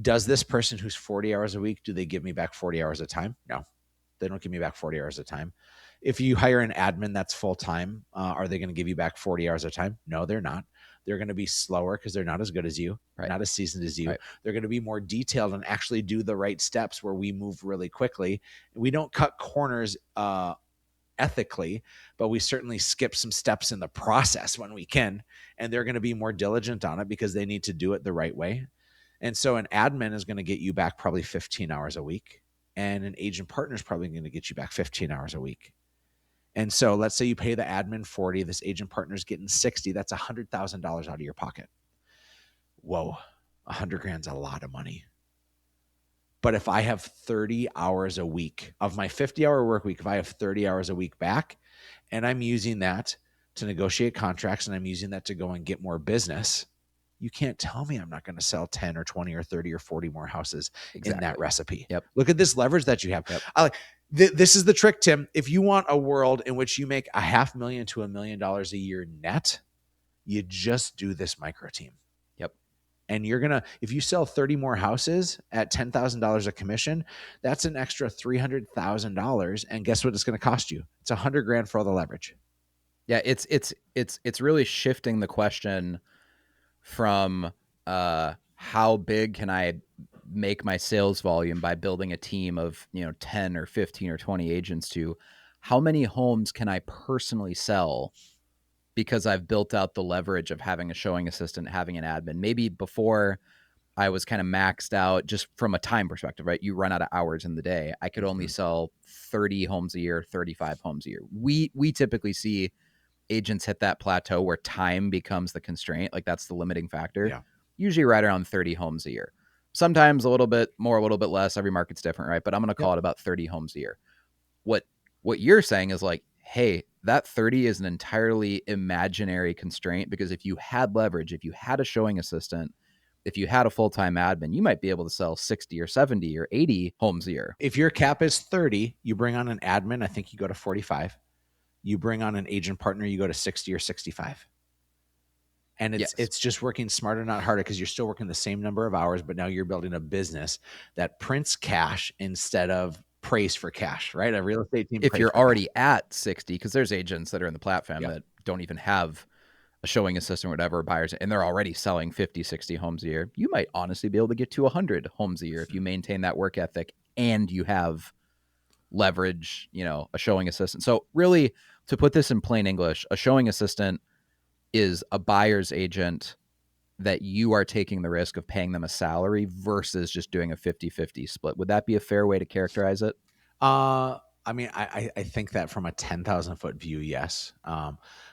does this person who's 40 hours a week, do they give me back 40 hours of time? No, they don't give me back 40 hours of time. If you hire an admin that's full time, are they going to give you back 40 hours of time? No, they're not. They're going to be slower because they're not as good as you, Right. not as seasoned as you. Right. They're going to be more detailed and actually do the right steps where we move really quickly. We don't cut corners ethically, but we certainly skip some steps in the process when we can. And they're going to be more diligent on it because they need to do it the right way. And so an admin is going to get you back probably 15 hours a week, and an agent partner is probably going to get you back 15 hours a week. And so let's say you pay the admin 40, this agent partner is getting 60. That's $100,000 out of your pocket. Whoa, 100 grand's a lot of money. But if I have 30 hours a week of my 50-hour work week, if I have 30 hours a week back, and I'm using that to negotiate contracts, and I'm using that to go and get more business, you can't tell me I'm not going to sell 10 or 20 or 30 or 40 more houses in that recipe. Yep. Look at this leverage that you have. Yep. This is the trick, Tim. If you want a world in which you make $500,000 to $1 million a year net, you just do this micro team. Yep. And you're going to, if you sell 30 more houses at $10,000 a commission, that's an extra $300,000. And guess what it's going to cost you? It's 100 grand for all the leverage. Yeah. It's really shifting the question from how big can I make my sales volume by building a team of 10 or 15 or 20 agents to how many homes can I personally sell because I've built out the leverage of having a showing assistant, having an admin. Maybe before I was kind of maxed out just from a time perspective, right? You run out of hours in the day. I could only sell 30 homes a year, 35 homes a year. We typically see agents hit that plateau where time becomes the constraint. Like that's the limiting factor. Yeah. Usually right around 30 homes a year. Sometimes a little bit more, a little bit less. Every market's different, right? But I'm going to call it about 30 homes a year. What you're saying is like, hey, that 30 is an entirely imaginary constraint because if you had leverage, if you had a showing assistant, if you had a full-time admin, you might be able to sell 60 or 70 or 80 homes a year. If your cap is 30, you bring on an admin, I think you go to 45. You bring on an agent partner, you go to 60 or 65. And it's just working smarter, not harder, because you're still working the same number of hours, but now you're building a business that prints cash instead of praise for cash, right? A real estate team. If you're already at 60, because there's agents that are in the platform that don't even have a showing assistant or whatever, buyers, and they're already selling 50, 60 homes a year. You might honestly be able to get to 100 homes a year if you maintain that work ethic and you have leverage, a showing assistant. So really, to put this in plain English, a showing assistant is a buyer's agent that you are taking the risk of paying them a salary versus just doing a 50-50 split. Would that be a fair way to characterize it? I mean, I think that from a 10,000 foot view, yes.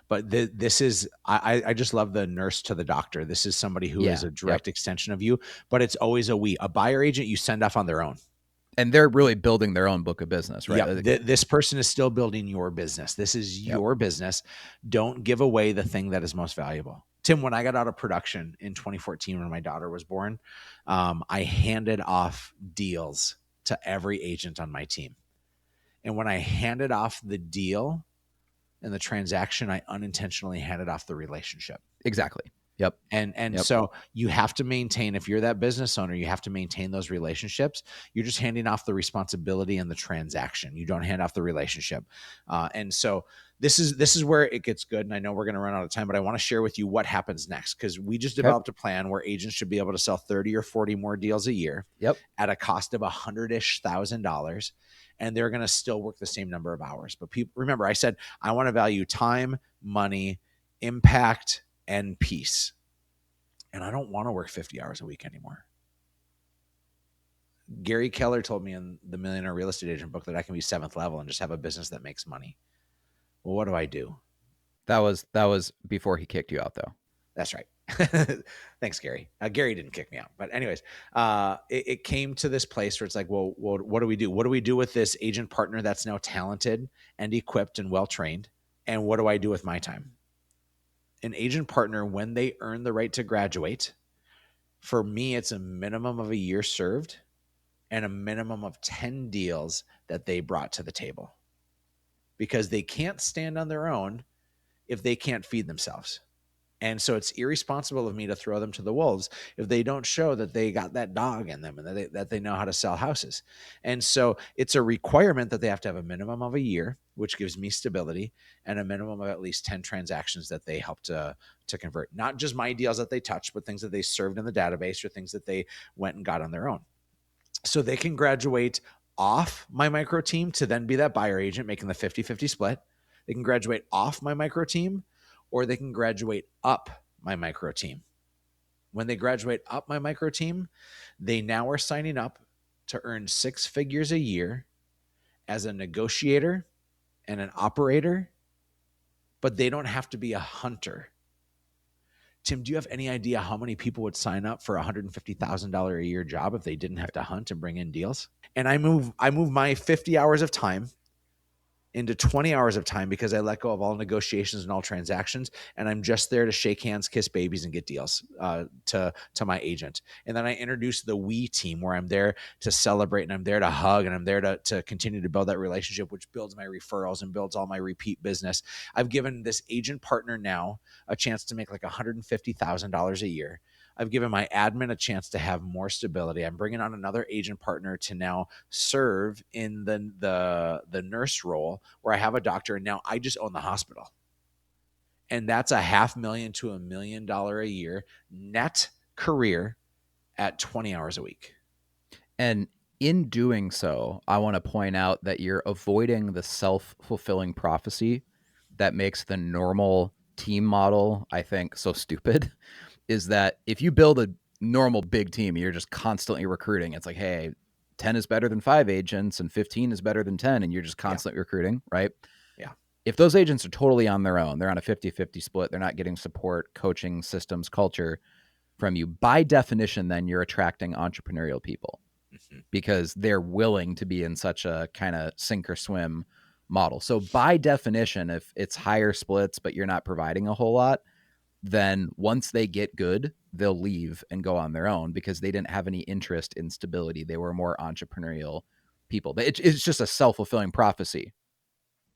But this is, I just love the nurse to the doctor. This is somebody who is a direct extension of you, but it's always a buyer agent you send off on their own. And they're really building their own book of business, right? Yeah, this person is still building your business. This is your business. Don't give away the thing that is most valuable. Tim, when I got out of production in 2014, when my daughter was born, I handed off deals to every agent on my team. And when I handed off the deal and the transaction, I unintentionally handed off the relationship. Exactly. Yep. And so you have to maintain, if you're that business owner, you have to maintain those relationships. You're just handing off the responsibility and the transaction. You don't hand off the relationship. And so this is where it gets good. And I know we're going to run out of time, but I want to share with you what happens next, because we just developed a plan where agents should be able to sell 30 or 40 more deals a year at a cost of $100,000. And they're going to still work the same number of hours. But people, remember, I said, I want to value time, money, impact, and peace. And I don't want to work 50 hours a week anymore. Gary Keller told me in the Millionaire Real Estate Agent book that I can be seventh level and just have a business that makes money. Well, what do I do? That was before he kicked you out, though. That's right. Thanks, Gary. Gary didn't kick me out, but anyways, it came to this place where it's like, well, what do we do? What do we do with this agent partner that's now talented and equipped and well trained? And what do I do with my time? An agent partner, when they earn the right to graduate, for me, it's a minimum of a year served and a minimum of 10 deals that they brought to the table, because they can't stand on their own if they can't feed themselves. And so it's irresponsible of me to throw them to the wolves if they don't show that they got that dog in them and that they know how to sell houses. And so it's a requirement that they have to have a minimum of a year, which gives me stability, and a minimum of at least 10 transactions that they help to convert. Not just my deals that they touched, but things that they served in the database or things that they went and got on their own. So they can graduate off my micro team to then be that buyer agent making the 50-50 split. They can graduate off my micro team, or they can graduate up my micro team. When they graduate up my micro team, they now are signing up to earn 6 figures a year as a negotiator and an operator, but they don't have to be a hunter. Tim, do you have any idea how many people would sign up for a $150,000 a year job if they didn't have to hunt and bring in deals? And I move my 50 hours of time into 20 hours of time because I let go of all negotiations and all transactions, and I'm just there to shake hands, kiss babies, and get deals to my agent. And then I introduce the we team, where I'm there to celebrate, and I'm there to hug, and I'm there to continue to build that relationship, which builds my referrals and builds all my repeat business. I've given this agent partner now a chance to make like $150,000 a year. I've given my admin a chance to have more stability. I'm bringing on another agent partner to now serve in the nurse role, where I have a doctor, and now I just own the hospital. And that's a $500,000 to $1 million a year net career at 20 hours a week. And in doing so, I want to point out that you're avoiding the self-fulfilling prophecy that makes the normal team model, I think, so stupid. Is that if you build a normal big team, you're just constantly recruiting. It's like, hey, 10 is better than 5 agents and 15 is better than 10, and you're just constantly recruiting, right? Yeah. If those agents are totally on their own, they're on a 50-50 split, they're not getting support, coaching, systems, culture from you, by definition, then you're attracting entrepreneurial people because they're willing to be in such a kind of sink or swim model. So by definition, if it's higher splits, but you're not providing a whole lot, then once they get good, they'll leave and go on their own because they didn't have any interest in stability. They were more entrepreneurial people. It's just a self-fulfilling prophecy.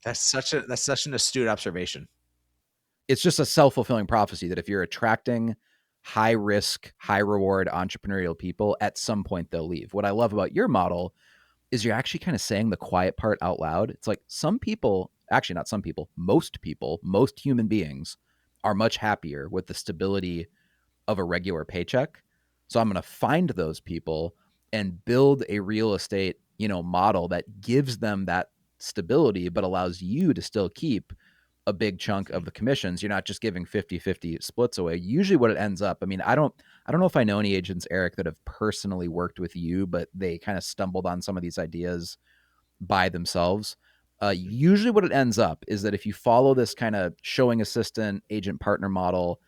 That's such an astute observation. It's just a self-fulfilling prophecy that if you're attracting high risk, high reward entrepreneurial people, at some point they'll leave. What I love about your model is you're actually kind of saying the quiet part out loud. It's like some people, actually not some people, most human beings are much happier with the stability of a regular paycheck. So I'm going to find those people and build a real estate, model that gives them that stability, but allows you to still keep a big chunk of the commissions. You're not just giving 50-50 splits away. Usually what it ends up, I mean, I don't know if I know any agents, Eric, that have personally worked with you, but they kind of stumbled on some of these ideas by themselves. Usually what it ends up is that if you follow this kind of showing assistant agent partner model,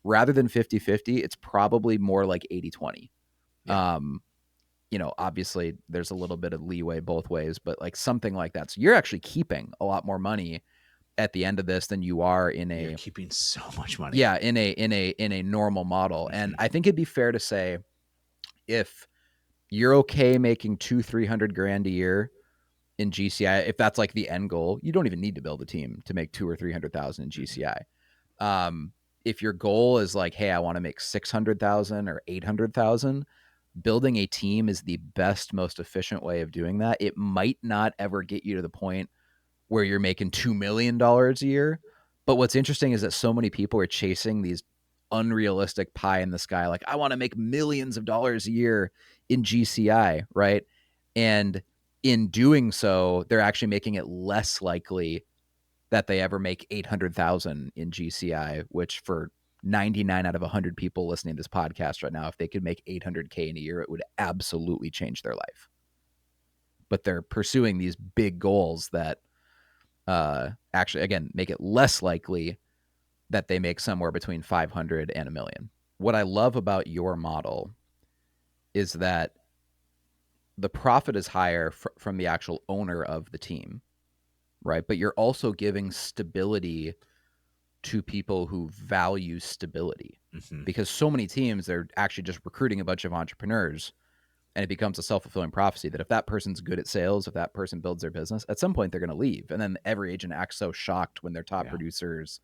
rather than 50-50, it's probably more like 80-20. Yeah. Obviously there's a little bit of leeway both ways, but like something like that. So you're actually keeping a lot more money at the end of this than you are in You're a keeping so much money. yeah, in a normal model. And I think it'd be fair to say, if you're okay making 200-300 grand a year in GCI, if that's like the end goal, you don't even need to build a team to make 200,000 or 300,000 in GCI. If your goal is like, hey, I want to make 600,000 or 800,000, building a team is the best, most efficient way of doing that. It might not ever get you to the point where you're making $2 million a year. But what's interesting is that so many people are chasing these unrealistic pie in the sky. Like, I want to make millions of dollars a year in GCI, right? And in doing so, they're actually making it less likely that they ever make 800,000 in GCI, which for 99 out of 100 people listening to this podcast right now, if they could make 800K in a year, it would absolutely change their life. But they're pursuing these big goals that actually, again, make it less likely that they make somewhere between 500 and a million. What I love about your model is that the profit is higher from the actual owner of the team, right? But you're also giving stability to people who value stability, because so many teams, they're actually just recruiting a bunch of entrepreneurs, and it becomes a self-fulfilling prophecy that if that person's good at sales, if that person builds their business, at some point they're going to leave. And then every agent acts so shocked when their top producers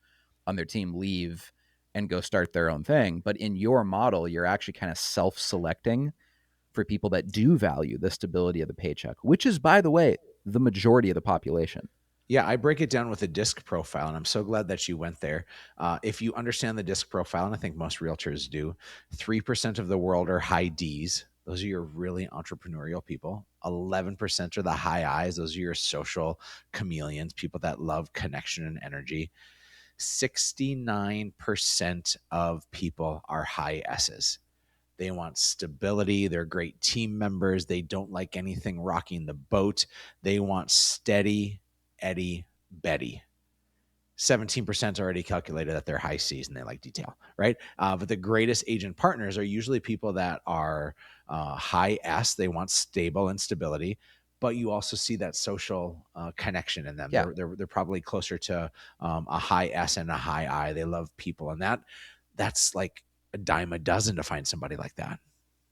on their team leave and go start their own thing. But in your model, you're actually kind of self-selecting for people that do value the stability of the paycheck, which is, by the way, the majority of the population. Yeah, I break it down with a disc profile, and I'm so glad that you went there. If you understand the disc profile, and I think most realtors do, 3% of the world are high Ds. Those are your really entrepreneurial people. 11% are the high Is. Those are your social chameleons, people that love connection and energy. 69% of people are high S's. They want stability. They're great team members. They don't like anything rocking the boat. They want steady Eddie Betty. 17% already calculated that they're high C's and they like detail, right? But the greatest agent partners are usually people that are high S. They want stable and stability, but you also see that social connection in them. Yeah. They're probably closer to a high S and a high I. They love people, and that's like a dime a dozen to find somebody like that.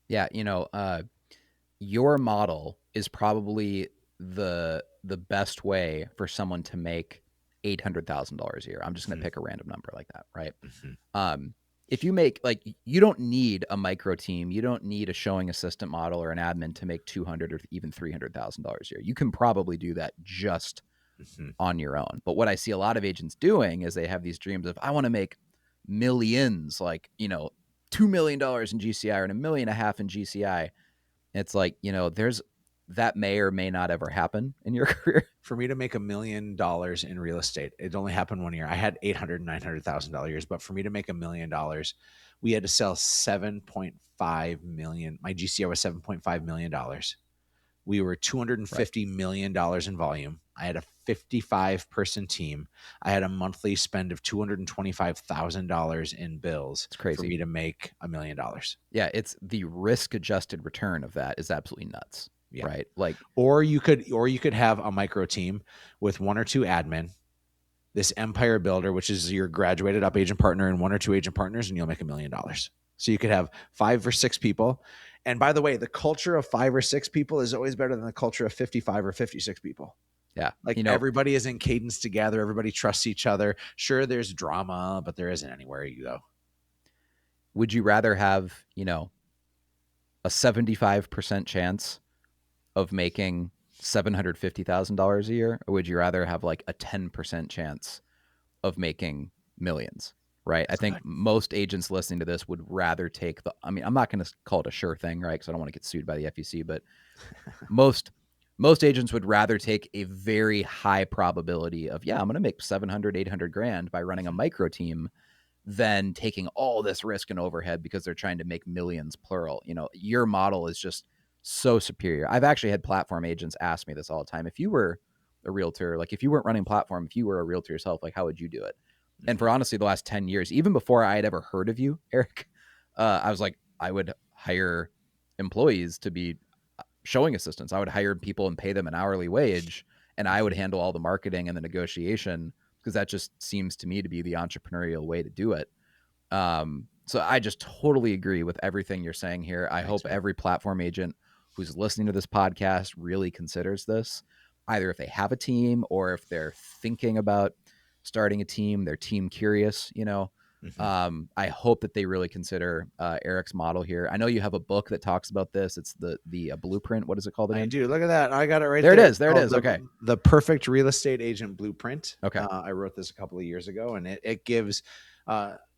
Yeah. Your model is probably the best way for someone to make $800,000 a year. I'm just going to pick a random number like that, right? If you make, like, you don't need a micro team, you don't need a showing assistant model or an admin to make $200,000 or even $300,000 a year. You can probably do that just on your own. But what I see a lot of agents doing is they have these dreams of, I want to make millions, like, $2 million in GCI or $1.5 million in GCI. It's like, there's that may or may not ever happen in your career. For me to make $1 million in real estate, it only happened one year. I had $800,000, $900,000 years, but for me to make $1 million, we had to sell 7.5 million. My GCI was $7.5 million. We were $250 million in volume. I had a 55-person team. I had a monthly spend of $225,000 in bills. It's crazy for me to make $1 million. Yeah, it's the risk-adjusted return of that is absolutely nuts. Yeah. Right? Like, or you could have a micro team with one or two admin, this empire builder, which is your graduated up agent partner and one or two agent partners, and you'll make $1 million. So you could have 5 or 6 people. And by the way, the culture of 5 or 6 people is always better than the culture of 55 or 56 people. Yeah. Like, everybody is in cadence together. Everybody trusts each other. Sure, there's drama, but there isn't anywhere you go. Would you rather have, a 75% chance of making $750,000 a year, or would you rather have like a 10% chance of making millions? Right. I think most agents listening to this would rather take I'm not going to call it a sure thing, right? Because I don't want to get sued by the FEC, but most agents would rather take a very high probability of, I'm going to make 700, 800 grand by running a micro team than taking all this risk and overhead because they're trying to make millions, plural. Your model is just so superior. I've actually had platform agents ask me this all the time. If you were a realtor, like if you weren't running platform, if you were a realtor yourself, like how would you do it? And for honestly, the last 10 years, even before I had ever heard of you, Eric, I was like, I would hire employees to be showing assistants. I would hire people and pay them an hourly wage, and I would handle all the marketing and the negotiation, because that just seems to me to be the entrepreneurial way to do it. So I just totally agree with everything you're saying here. I hope every platform agent who's listening to this podcast really considers this, either if they have a team or if they're thinking about starting a team, they're team curious, I hope that they really consider Erik's model here. I know you have a book that talks about this. It's the blueprint. What is it called again? I do. Look at that. I got it right there. There it is. There it is. Okay. The Perfect Real Estate Agent Blueprint. Okay. I wrote this a couple of years ago, and it gives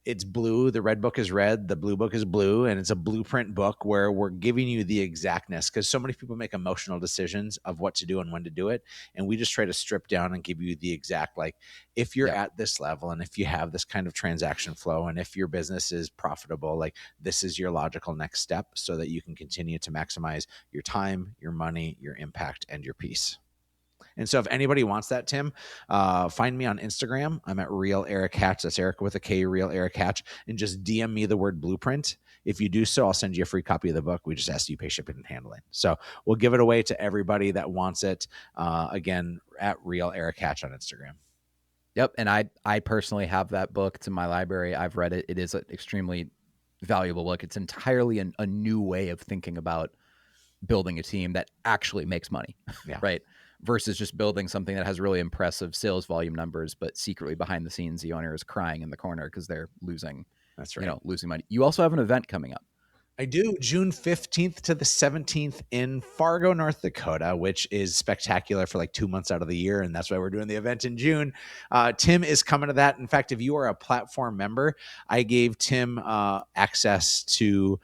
it's blue. The red book is red. The blue book is blue. And it's a blueprint book where we're giving you the exactness, because so many people make emotional decisions of what to do and when to do it. And we just try to strip down and give you the exact, like, if you're Yep. at this level and if you have this kind of transaction flow and if your business is profitable, like, this is your logical next step so that you can continue to maximize your time, your money, your impact, and your peace. And so if anybody wants that, Tim, find me on Instagram. I'm at Real Erik Hatch. That's Eric with a K, Real Erik Hatch. And just DM me the word blueprint. If you do so, I'll send you a free copy of the book. We just ask you pay shipping and handling. So we'll give it away to everybody that wants it. Again, at Real Erik Hatch on Instagram. Yep. And I personally have that book to my library. I've read it. It is an extremely valuable book. It's entirely a new way of thinking about building a team that actually makes money, Yeah, right? Versus just building something that has really impressive sales volume numbers, but secretly behind the scenes, the owner is crying in the corner because they're losing, that's right. losing money. You also have an event coming up. I do. June 15th to the 17th in Fargo, North Dakota, which is spectacular for like 2 months out of the year. And that's why we're doing the event in June. Tim is coming to that. In fact, if you are a platform member, I gave Tim access to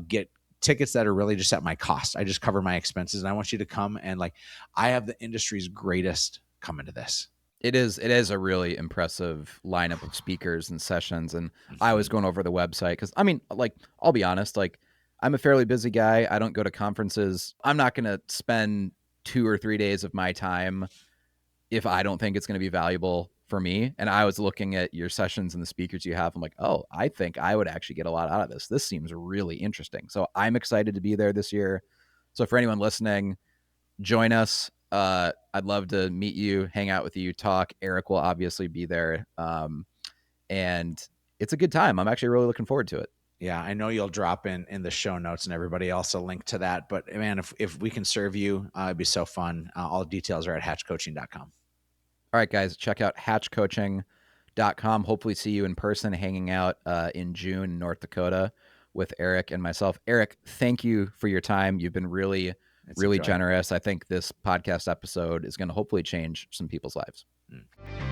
get tickets that are really just at my cost. I just cover my expenses. And I want you to come and, like, I have the industry's greatest coming to this. It is a really impressive lineup of speakers and sessions. And I was Mhm. going over the website because, I mean, like, I'll be honest, like, I'm a fairly busy guy. I don't go to conferences. I'm not going to spend 2 or 3 days of my time if I don't think it's going to be valuable for me. And I was looking at your sessions and the speakers you have. I'm like, oh, I think I would actually get a lot out of this. This seems really interesting. So I'm excited to be there this year. So for anyone listening, join us. I'd love to meet you, hang out with you, talk. Erik will obviously be there. And it's a good time. I'm actually really looking forward to it. Yeah, I know you'll drop in the show notes and everybody else a link to that. But man, if we can serve you, it'd be so fun. All details are at hatchcoaching.com. All right, guys, check out hatchcoaching.com. Hopefully see you in person hanging out in June in North Dakota with Erik and myself. Erik, thank you for your time. You've been really, It's a really joy. generous. I think this podcast episode is going to hopefully change some people's lives. Mm.